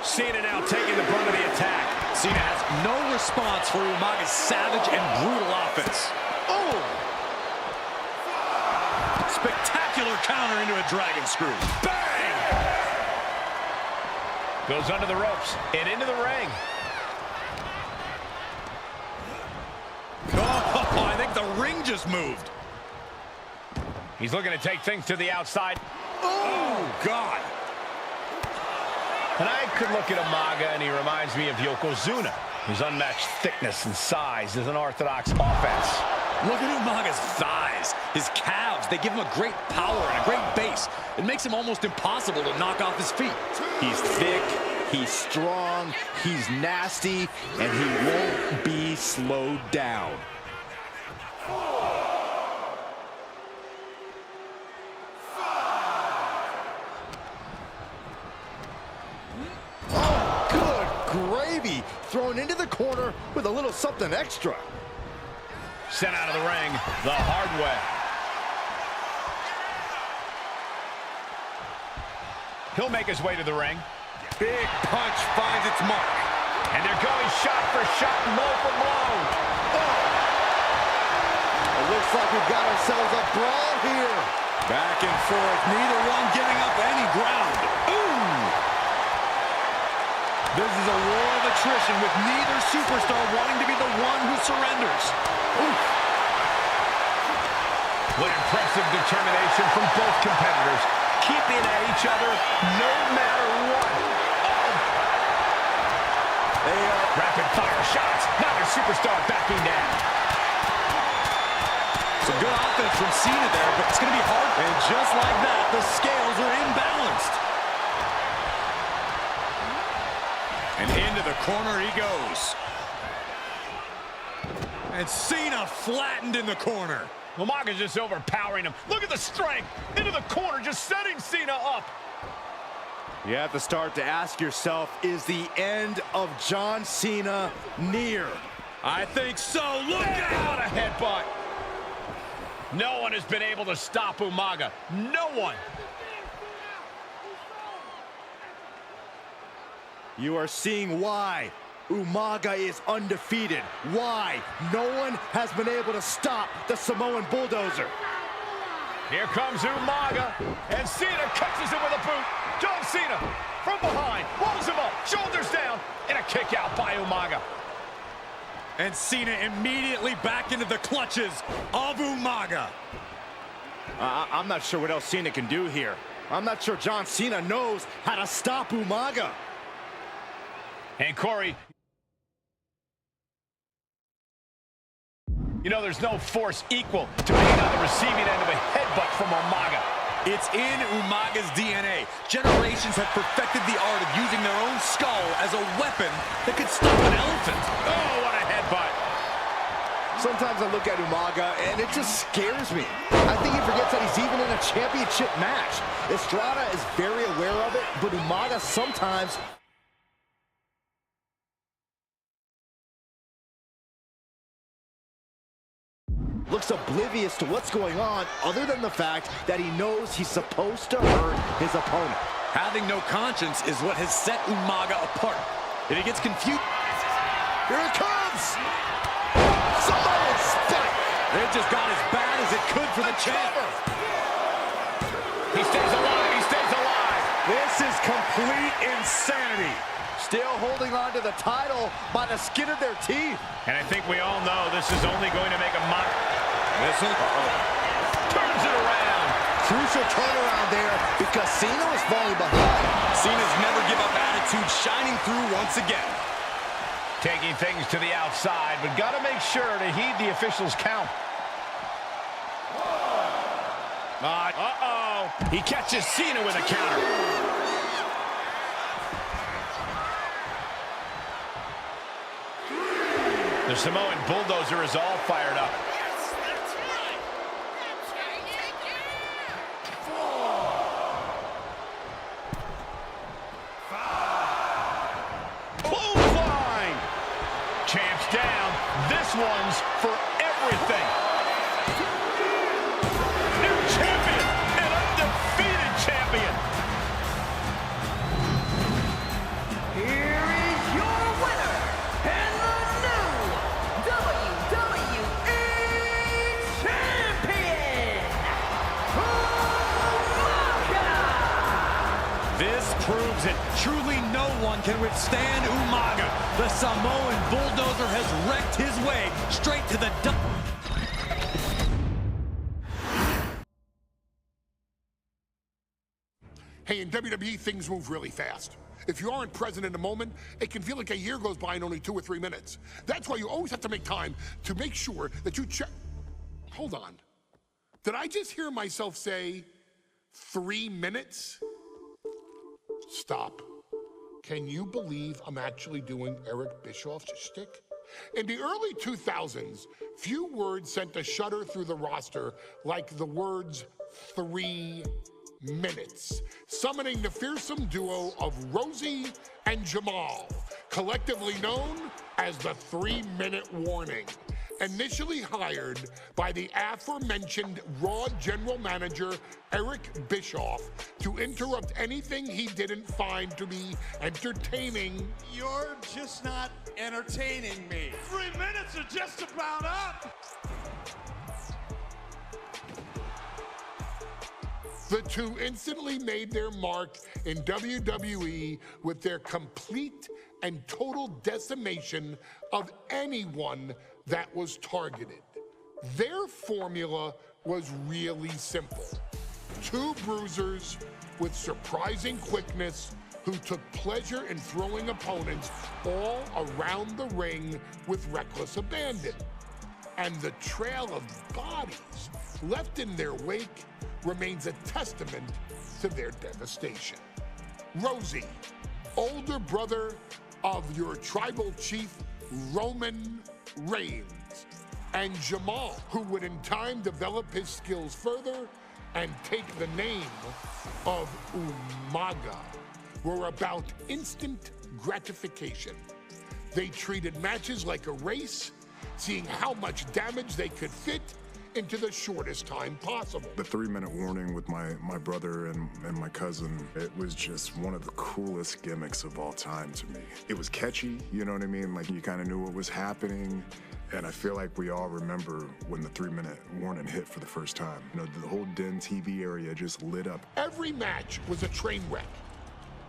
Cena now taking the brunt of the attack. Cena has no response for Umaga's savage and brutal offense. Oh! Spectacular counter into a dragon screw. Bang! Goes under the ropes and into the ring. Oh, I think the ring just moved. He's looking to take things to the outside. Oh, God. And I could look at Umaga and he reminds me of Yokozuna, whose unmatched thickness and size is an orthodox offense. Look at Umaga's thighs, his calves. They give him a great power and a great base. It makes him almost impossible to knock off his feet. He's thick, he's strong, he's nasty, and he won't be slowed down. Gravy thrown into the corner with a little something extra. Sent out of the ring the hard way. He'll make his way to the ring. Big punch finds its mark. And they're going shot for shot, blow for blow. Oh. It looks like we've got ourselves a brawl here. Back and forth, neither one giving up any ground. Ooh! This is a war of attrition with neither superstar wanting to be the one who surrenders. Oof. What impressive determination from both competitors, keeping at each other no matter what. They are rapid-fire shots. Neither superstar backing down. Some good offense from Cena there, but it's going to be hard. And just like that, the scales are imbalanced. And into the corner he goes. And Cena flattened in the corner. Umaga's just overpowering him. Look at the strength. Into the corner, just setting Cena up. You have to start to ask yourself, is the end of John Cena near? I think so. Look out! out! A headbutt. No one has been able to stop Umaga. No one. You are seeing why Umaga is undefeated. Why no one has been able to stop the Samoan bulldozer. Here comes Umaga, and Cena catches him with a boot. John Cena from behind, rolls him up, shoulders down, and a kick out by Umaga. And Cena immediately back into the clutches of Umaga. I'm not sure what else Cena can do here. I'm not sure John Cena knows how to stop Umaga. And Corey, you know there's no force equal to being on the receiving end of a headbutt from Umaga. It's in Umaga's DNA. Generations have perfected the art of using their own skull as a weapon that could stop an elephant. Oh, what a headbutt. Sometimes I look at Umaga and it just scares me. I think he forgets that he's even in a championship match. Estrada is very aware of it, but Umaga sometimes looks oblivious to what's going on, other than the fact that he knows he's supposed to hurt his opponent. Having no conscience is what has set Umaga apart. If he gets confused... Here it comes! Samoan spike! It just got as bad as it could for the champ. He stays alive, he stays alive. This is complete insanity. Still holding on to the title by the skin of their teeth. And I think we all know this is only going to make a mock. Whistle. Turns it around. Crucial turnaround there because Cena was falling behind. Cena's never give up attitude shining through once again. Taking things to the outside, but got to make sure to heed the officials' count. Uh-oh. He catches Cena with a counter. The Samoan bulldozer is all fired up. Clothesline! Champ's down. This one's for everything. New champion, an undefeated champion. Here is your winner, and the new WWE Champion, Umaga! This proves it. Truly no one can withstand Umaga. The Samoan bulldozer has wrecked his way straight to the... Hey, in WWE, things move really fast. If you aren't present in the moment, it can feel like a year goes by in only 2 or 3 minutes. That's why you always have to make time to make sure that you check. Hold on. Did I just hear myself say 3 minutes? Stop. Can you believe I'm actually doing Eric Bischoff's shtick? In the early 2000s, few words sent a shudder through the roster like the words 3 minutes, summoning the fearsome duo of Rosie and Jamal, collectively known as the 3-minute warning. Initially hired by the aforementioned Raw general manager Eric Bischoff to interrupt anything he didn't find to be entertaining. You're just not entertaining me. 3 minutes are just about up. The two instantly made their mark in WWE with their complete and total decimation of anyone that was targeted. Their formula was really simple. Two bruisers with surprising quickness who took pleasure in throwing opponents all around the ring with reckless abandon. And the trail of bodies left in their wake remains a testament to their devastation. Rosie, older brother of your tribal chief, Roman Reigns, and Jamal, who would in time develop his skills further and take the name of Umaga, were about instant gratification. They treated matches like a race, seeing how much damage they could fit into the shortest time possible. The 3-minute warning with my brother and my cousin, it was just one of the coolest gimmicks of all time to me. It was catchy, you know what I mean? Like, you kind of knew what was happening. And I feel like we all remember when the 3-minute warning hit for the first time. You know, the whole Den TV area just lit up. Every match was a train wreck,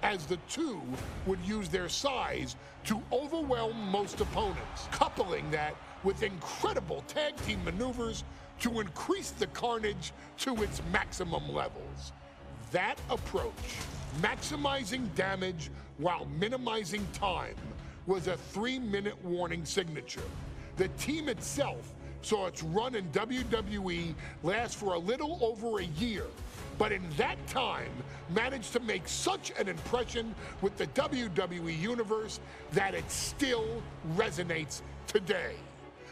as the two would use their size to overwhelm most opponents, coupling that with incredible tag team maneuvers to increase the carnage to its maximum levels. That approach, maximizing damage while minimizing time, was a 3-minute warning signature. The team itself saw its run in WWE last for a little over a year, but in that time managed to make such an impression with the WWE Universe that it still resonates today.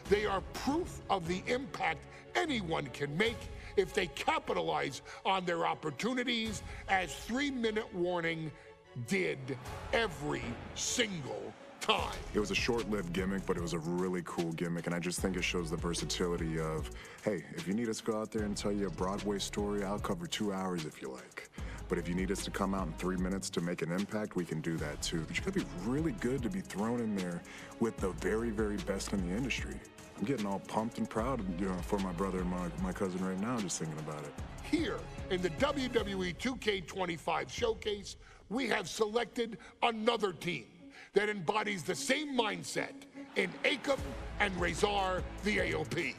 They are proof of the impact anyone can make if they capitalize on their opportunities, as 3-minute warning did every single time. It was a short-lived gimmick, but it was a really cool gimmick, and I just think it shows the versatility of, hey, if you need us to go out there and tell you a Broadway story, I'll cover 2 hours if you like. But if you need us to come out in 3 minutes to make an impact, we can do that too. But you gotta be really good to be thrown in there with the very, very best in the industry. I'm getting all pumped and proud, you know, for my brother and my cousin right now, just thinking about it. Here in the Wwe 2K25 showcase, we have selected another team that embodies the same mindset in Akam and Razor the AOP.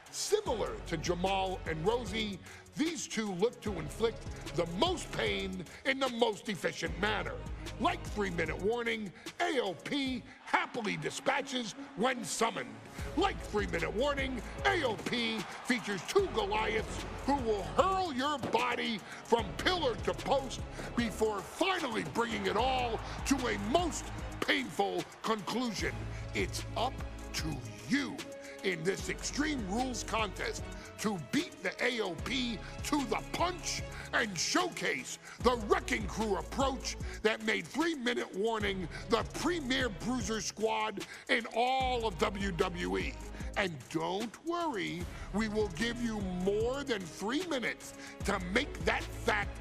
Similar to Jamal and Rosie, these two look to inflict the most pain in the most efficient manner. Like 3-minute warning, AOP happily dispatches when summoned. Like 3-minute warning, AOP features two Goliaths who will hurl your body from pillar to post before finally bringing it all to a most painful conclusion. It's up to you in this Extreme Rules contest to beat the AOP to the punch and showcase the Wrecking Crew approach that made 3-minute warning the premier bruiser squad in all of WWE. And don't worry, we will give you more than 3 minutes to make that fact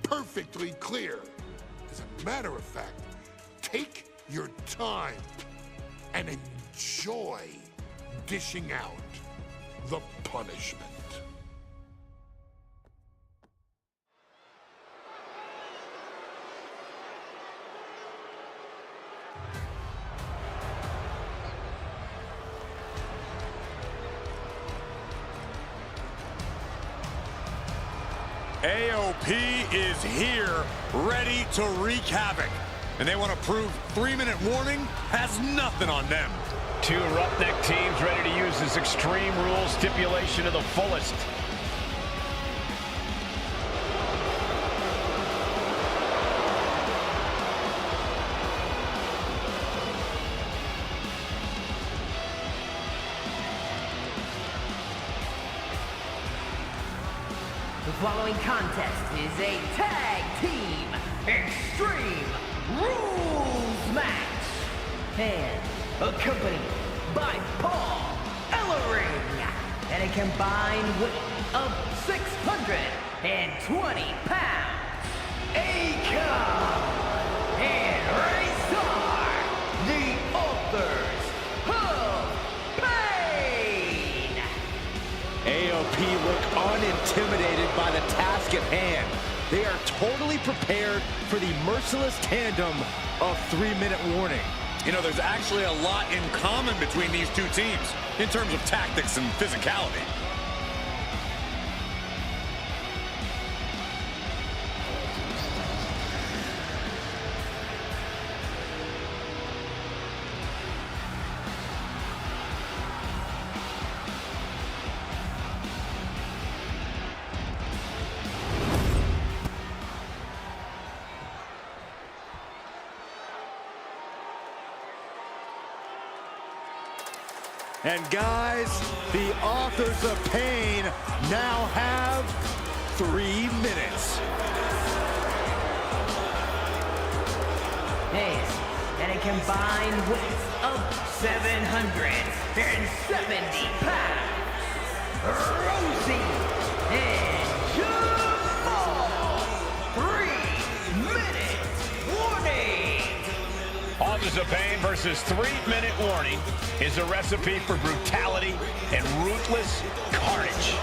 perfectly clear. As a matter of fact, take your time and enjoy dishing out the punishment. AOP is here, ready to wreak havoc. And they want to prove 3-minute warning has nothing on them. Two roughneck teams ready to use this Extreme Rules stipulation to the fullest. The following contest is a tag team Extreme Rules match, and accompanied by Paul Ellering, and a combined weight of 620 pounds. Akam and Razor, the authors of pain. AOP look unintimidated by the task at hand. They are totally prepared for the merciless tandem of 3-minute warning. You know, there's actually a lot in common between these two teams in terms of tactics and physicality. And guys, the authors of pain now have 3 minutes. This and a combined weight of 770 pounds. Rosie and Jamal. 3-minute warning. Authors of Pain versus 3-minute warning is a recipe for brutality and ruthless carnage.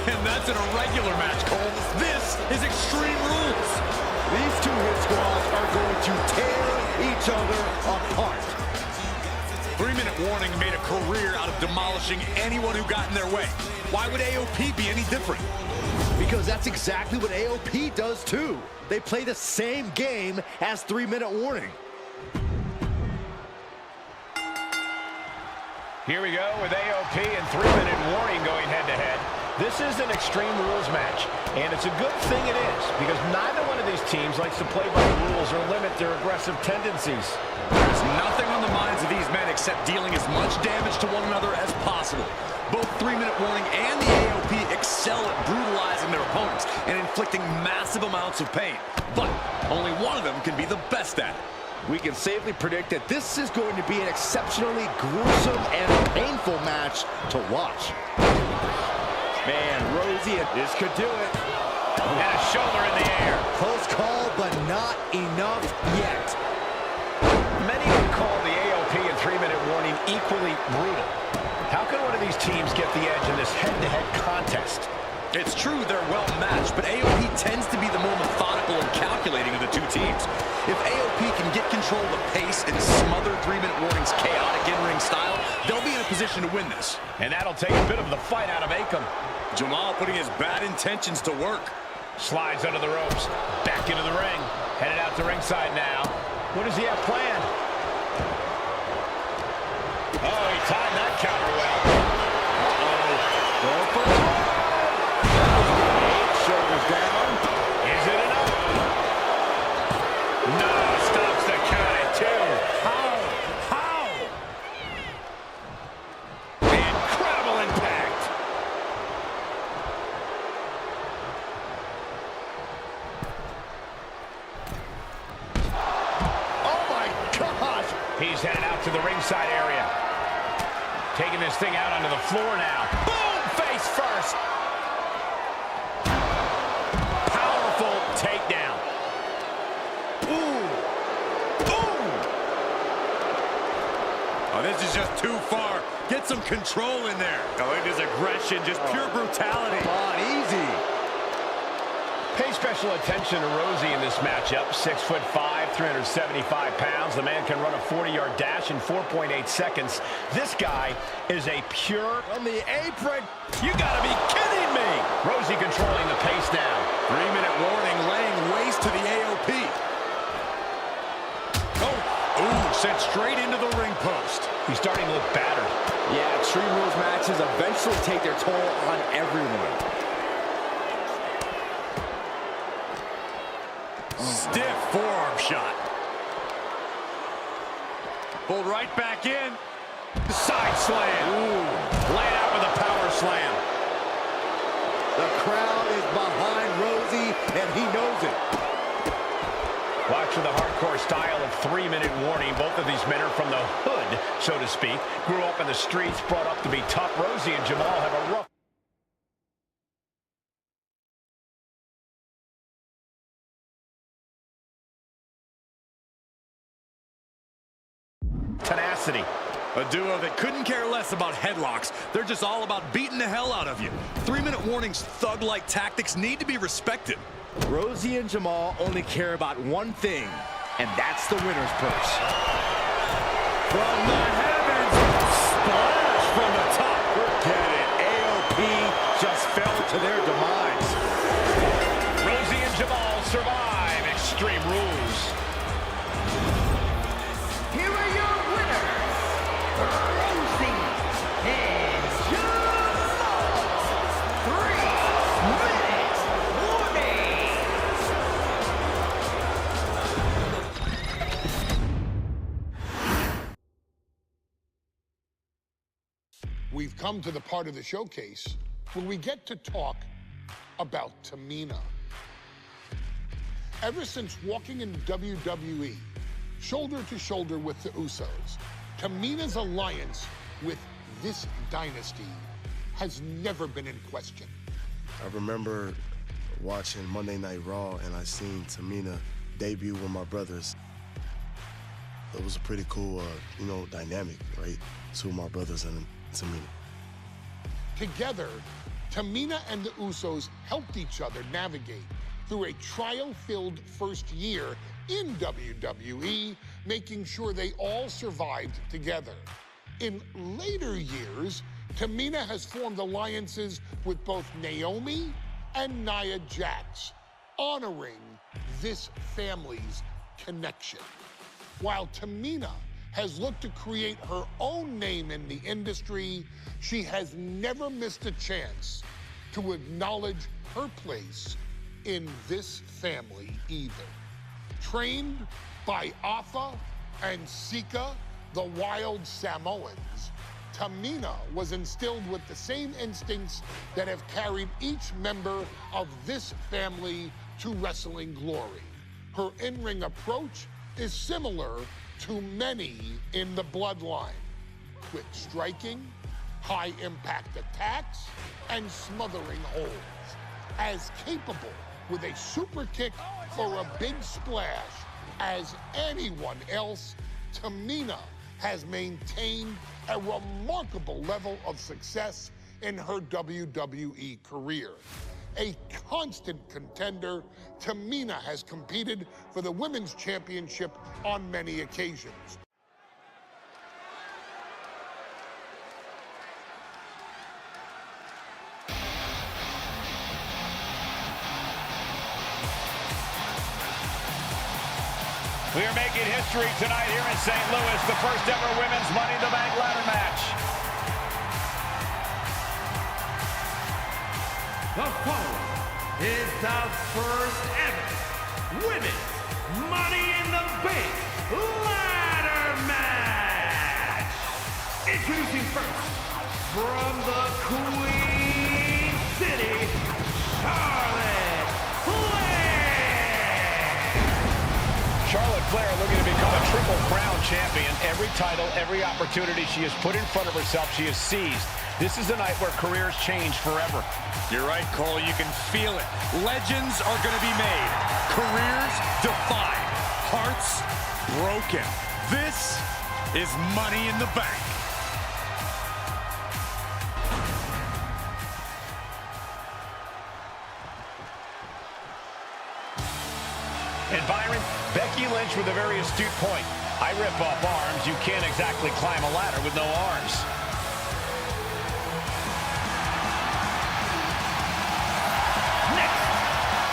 And that's in a regular match, Cole. This is Extreme Rules. These two hit squads are going to tear each other apart. 3-minute warning made a career out of demolishing anyone who got in their way. Why would AOP be any different? Because that's exactly what AOP does too. They play the same game as 3-minute warning. Here we go with AOP and 3-minute warning going head-to-head. This is an Extreme Rules match, and it's a good thing it is, because neither one of these teams likes to play by the rules or limit their aggressive tendencies. There's nothing on the minds of these men except dealing as much damage to one another as possible. Both 3-minute warning and the AOP excel at brutalizing their opponents and inflicting massive amounts of pain. But only one of them can be the best at it. We can safely predict that this is going to be an exceptionally gruesome and painful match to watch. Man, Rosie, this could do it. And a shoulder in the air. Close call, but not enough yet. Many would call the AOP and 3-minute warning equally brutal. How can one of these teams get the edge in this head-to-head contest? It's true they're well matched, but AOP tends to be the more methodical and calculating of the two teams. If AOP can get control of the pace and smother 3-minute warning's chaotic in-ring style, they'll be in a position to win this. And that'll take a bit of the fight out of Akam. Jamal putting his bad intentions to work. Slides under the ropes, back into the ring, headed out to ringside now. What does he have planned? Oh, he timed that counter well. Going for it. Shoulders down. Is it enough? No, stops the count at 2. How? Incredible impact. Oh my gosh! He's headed out to the ringside area. Taking this thing out onto the floor now. Boom! Face first. Powerful takedown. Ooh! Oh, this is just too far. Get some control in there. Oh, it is aggression, just pure brutality. Come on, easy. Pay special attention to Rosie in this matchup. 6'5", 375 pounds. The man can run a 40-yard dash in 4.8 seconds. This guy is a pure... On the apron. You gotta be kidding me! Rosie controlling the pace now. 3-minute warning, laying waste to the AOP. Oh, ooh, sent straight into the ring post. He's starting to look battered. Yeah, Extreme Rules matches eventually take their toll on everyone. Stiff forearm shot. Pulled right back in. Side slam. Ooh. Laid out with a power slam. The crowd is behind Rosie, and he knows it. Watch for the hardcore style of 3-minute warning. Both of these men are from the hood, so to speak. Grew up in the streets, brought up to be tough. Rosie and Jamal have a rough tenacity. A duo that couldn't care less about headlocks. They're just all about beating the hell out of you. 3-minute warning's thug-like tactics need to be respected. Rosie and Jamal only care about one thing, and that's the winner's purse. From the heavens, splash from the top. Forget it. AOP just fell to their demise. Rosie and Jamal survive Extreme Rules. Here are your winners, Rosie and Jamal. 3-minute warning. We've come to the part of the showcase where we get to talk about Tamina. Ever since walking in WWE, shoulder to shoulder with the Usos, Tamina's alliance with this dynasty has never been in question. I remember watching Monday Night Raw and I seen Tamina debut with my brothers. It was a pretty cool, dynamic, right? Two of my brothers and Tamina. Together, Tamina and the Usos helped each other navigate through a trial-filled first year in WWE, making sure they all survived together. In later years, Tamina has formed alliances with both Naomi and Nia Jax, honoring this family's connection. While Tamina has looked to create her own name in the industry, she has never missed a chance to acknowledge her place in this family either. Trained by Afa and Sika, the wild Samoans, Tamina was instilled with the same instincts that have carried each member of this family to wrestling glory. Her in-ring approach is similar to many in the Bloodline, quick striking, high-impact attacks, and smothering holds. As capable with a super kick or a big splash as anyone else, Tamina has maintained a remarkable level of success in her WWE career. A constant contender, Tamina has competed for the Women's Championship on many occasions. We are making history tonight here in St. Louis, the first ever Women's Money in the Bank ladder match. The following is the first ever Women's Money in the Bank ladder match. Introducing first, from the Queen City, Charlotte Flair. Charlotte Flair looking to become a Triple Crown champion. Every title, every opportunity she has put in front of herself, she has seized. This is a night where careers change forever. You're right, Cole. You can feel it. Legends are going to be made. Careers defined. Hearts broken. This is Money in the Bank. And Byron, Becky Lynch with a very astute point. I rip off arms. You can't exactly climb a ladder with no arms. Next,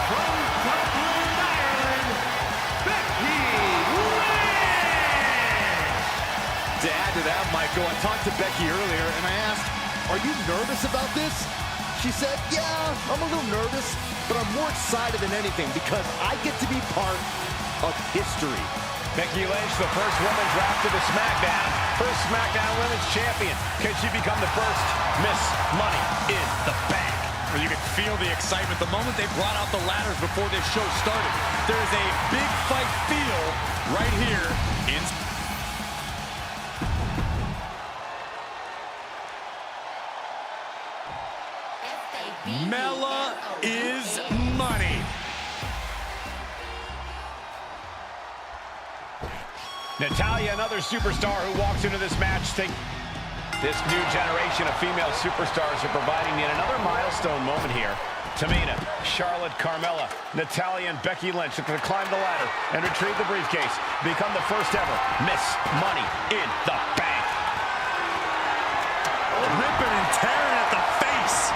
from Dublin, Ireland, Becky Lynch. To add to that, Michael, I talked to Becky earlier and I asked, are you nervous about this? She said, yeah, I'm a little nervous, but I'm more excited than anything because I get to be part of history. Becky Lynch, the first woman drafted to SmackDown, first SmackDown Women's Champion. Can she become the first Miss Money in the Bank? You can feel the excitement the moment they brought out the ladders before this show started. There is a big fight feel right here in... Mela is money. Natalya, another superstar who walks into this match, This new generation of female superstars are providing yet another milestone moment here. Tamina, Charlotte, Carmella, Natalya, and Becky Lynch look to climb the ladder and retrieve the briefcase. Become the first ever Miss Money in the Bank. Ripping and tearing at the face.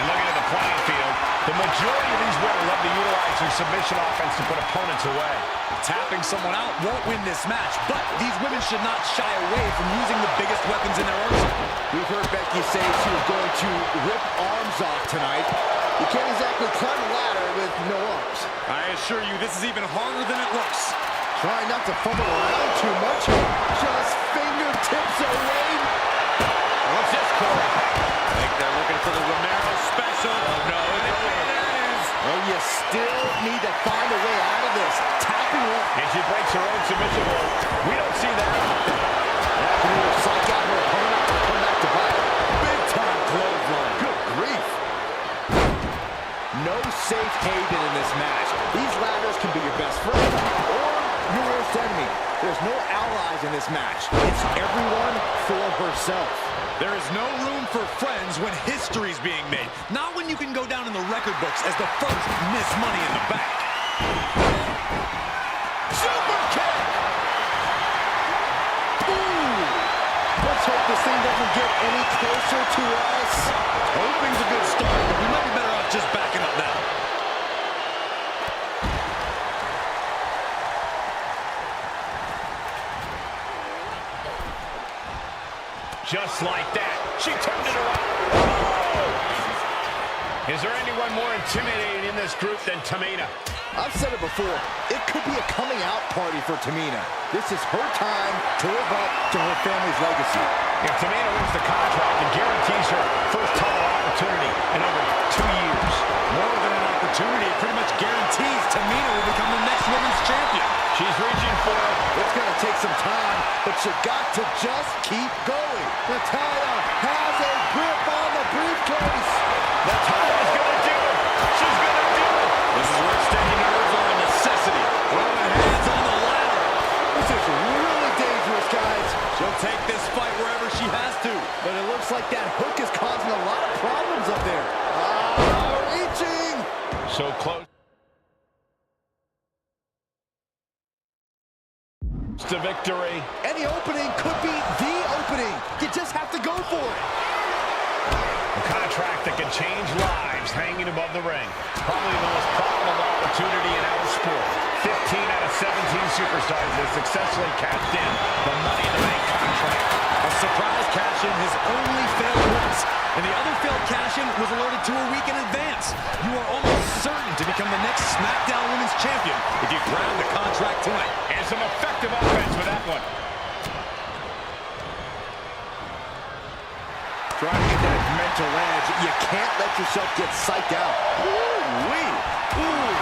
And looking at the playing field, the majority of these women love to utilize their submission offense to put opponents away. Tapping someone out won't win this match, but these women should not shy away from using the biggest weapons in their arsenal. We've heard Becky say she was going to rip arms off tonight. You can't exactly climb a ladder with no arms. I assure you, this is even harder than it looks. Try not to fumble around too much here. Just fingertips away. What's this, Corey? I think they're looking for the Romero special. Oh, no. There it is. Oh, you still need to find a way out of this. Tapping her. And she breaks her own submission hold. We don't see that often. That can either psych out her opponent or come back to bite. Big time clothesline. Good grief. No safe haven in this match. These ladders can be your best friend or your worst enemy. There's no allies in this match. It's everyone for herself. There is no room for friends when history's being made. Not when you can go down in the record books as the first Miss Money in the Bank. Super kick! Ooh! Let's hope this thing doesn't get any closer to us. Hoping's a good start, but we might be better off just backing up now. Just like that. She turned it around. Oh! Is there anyone more intimidating in this group than Tamina? I've said it before. It could be a coming out party for Tamina. This is her time to live up to her family's legacy. If Tamina wins the contract, it guarantees her first title opportunity in over 2 years. More than an opportunity, it pretty much guarantees Tamina will become the next women's champion. She's reaching for it. It's going to take some time, but you got to just keep going. Natalya has a grip on the briefcase. Natalya's going to do it. She's going to do it. This is where steady nerves are a necessity. Throwing hands on the ladder. This is really dangerous, guys. She'll take this fight wherever she has to. But it looks like that hook is causing a lot of problems up there. Reaching. So close to victory. Any opening could be the opening. You just have to go for it. A contract that can change lives hanging above the ring. Probably the most profitable opportunity in our sport. 15 out of 17 superstars have successfully cashed in the Money in the Bank contract. A surprise cash-in has only failed once, and the other failed cash-in was alerted to a week in advance. You are almost certain to become the next SmackDown Women's Champion if you grab the contract tonight. And some effective offense with that one. Trying to get that mental edge. You can't let yourself get psyched out. Ooh-wee. Ooh.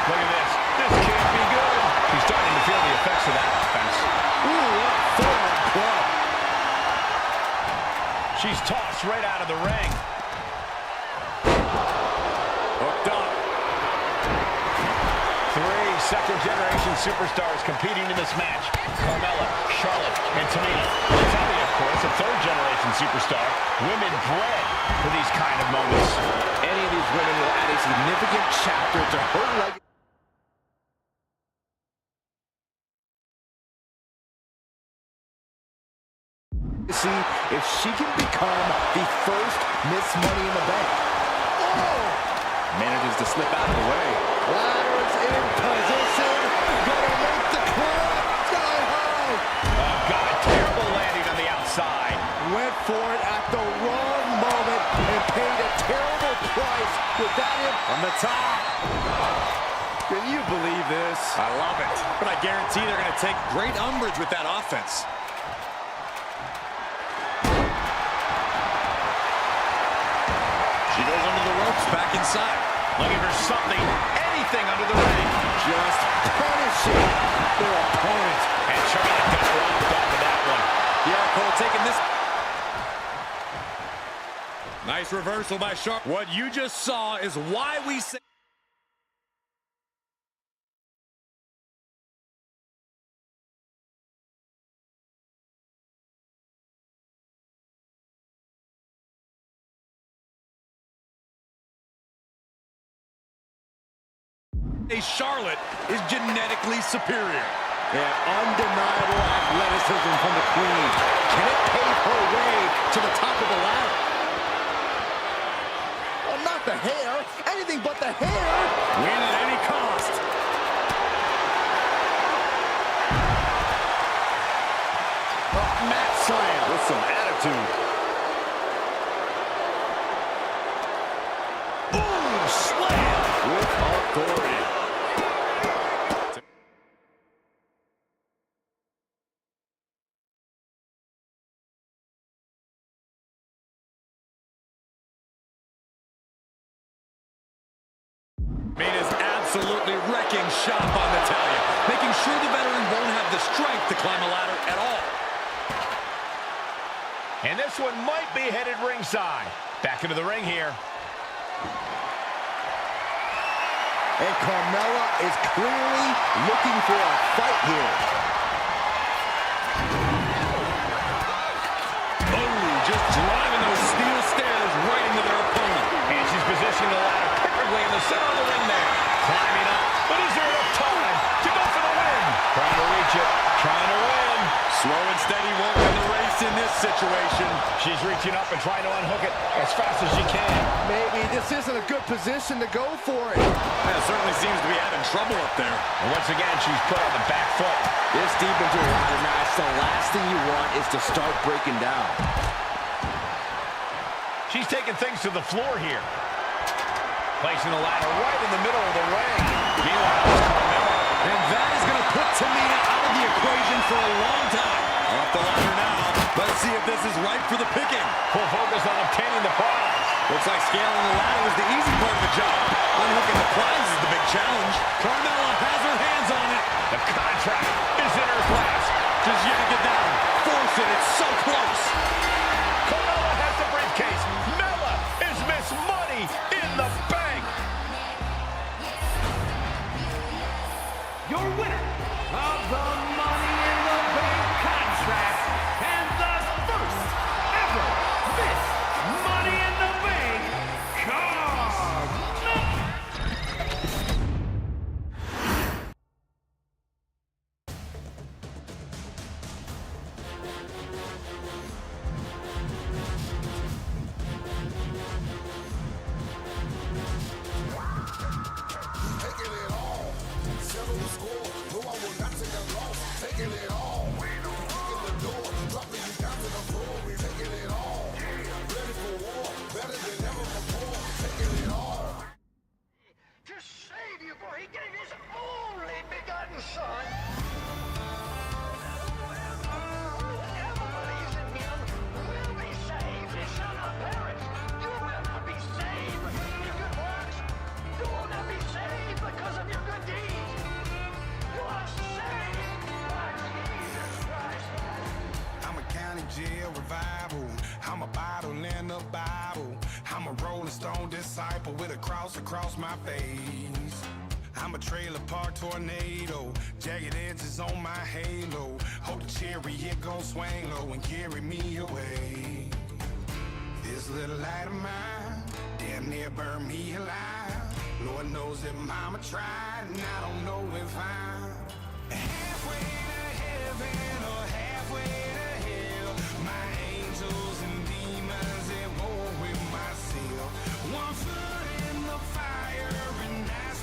Look at this. This can't be good. She's starting to feel the effects of that offense. Ooh, what a forward club. She's tossed right out of the ring. Hooked up. 3 second-generation superstars competing in this match. Carmella, Charlotte, and Tamina. Natalya, of course, a third-generation superstar. Women bred for these kind of moments. Any of these women will add a significant chapter to her legacy. See if she can become the first Miss Money in the Bank. Oh! Manages to slip out of the way. Ladders in position. Gonna make the climb. Sky high. Oh, God, terrible landing on the outside. Went for it at the wrong moment and paid a terrible price with that in From the top. Can you believe this? I love it. But I guarantee they're going to take great umbrage with that offense. She goes under the ropes, back inside. Looking for something, anything under the ring. Just punishing their opponent. And Charlotte got rocked off of that one. Yeah, Cole taking this. Nice reversal by Charlotte. What you just saw is why we say Charlotte is genetically superior. Yeah, undeniable athleticism from the Queen. Can it pave her way to the top of the ladder? Well, not the hair. Anything but the hair. Win at any cost. Mat slam with some attitude. Boom! Slam! With authority. Is absolutely wrecking shop on Natalya, making sure the veteran won't have the strength to climb a ladder at all. And this one might be headed ringside. Back into the ring here. And Carmella is clearly looking for a fight here. Oh, just driving those steel stairs right into their opponent. And she's positioning the ladder perfectly in the center of the ring there. Climbing up, but is there enough time to go for the win? Trying to reach it, trying to win. Slow and steady won't win the race in this situation. She's reaching up and trying to unhook it as fast as she can. Maybe this isn't a good position to go for it. It certainly seems to be having trouble up there. And once again, she's put on the back foot. This deep into a ladder match, the last thing you want is to start breaking down. She's taking things to the floor here. Placing the ladder right in the middle of the ring. Meanwhile, it's Carmella. And that is going to put Tamina out of the equation for a long time. Off the ladder now. Let's see if this is right for the picking. Full focus on obtaining the prize. Looks like scaling the ladder was the easy part of the job. Unhooking the prize is the big challenge. Carmella has her hands on it. The contract is in her grasp. Just yank it down. Force it. It's so close. Carmella has the briefcase. Mella is Miss Money in the bank. Your winner of the Money in the Bank contract and the first ever Miss Money in the Bank card. I'm a bottle in a Bible. I'm a Rolling Stone disciple with a cross across my face. I'm a trailer park tornado, jagged edges on my halo. Hope the chariot gon' swing low and carry me away. This little light of mine, damn near burn me alive. Lord knows that mama tried, and I don't know if I'm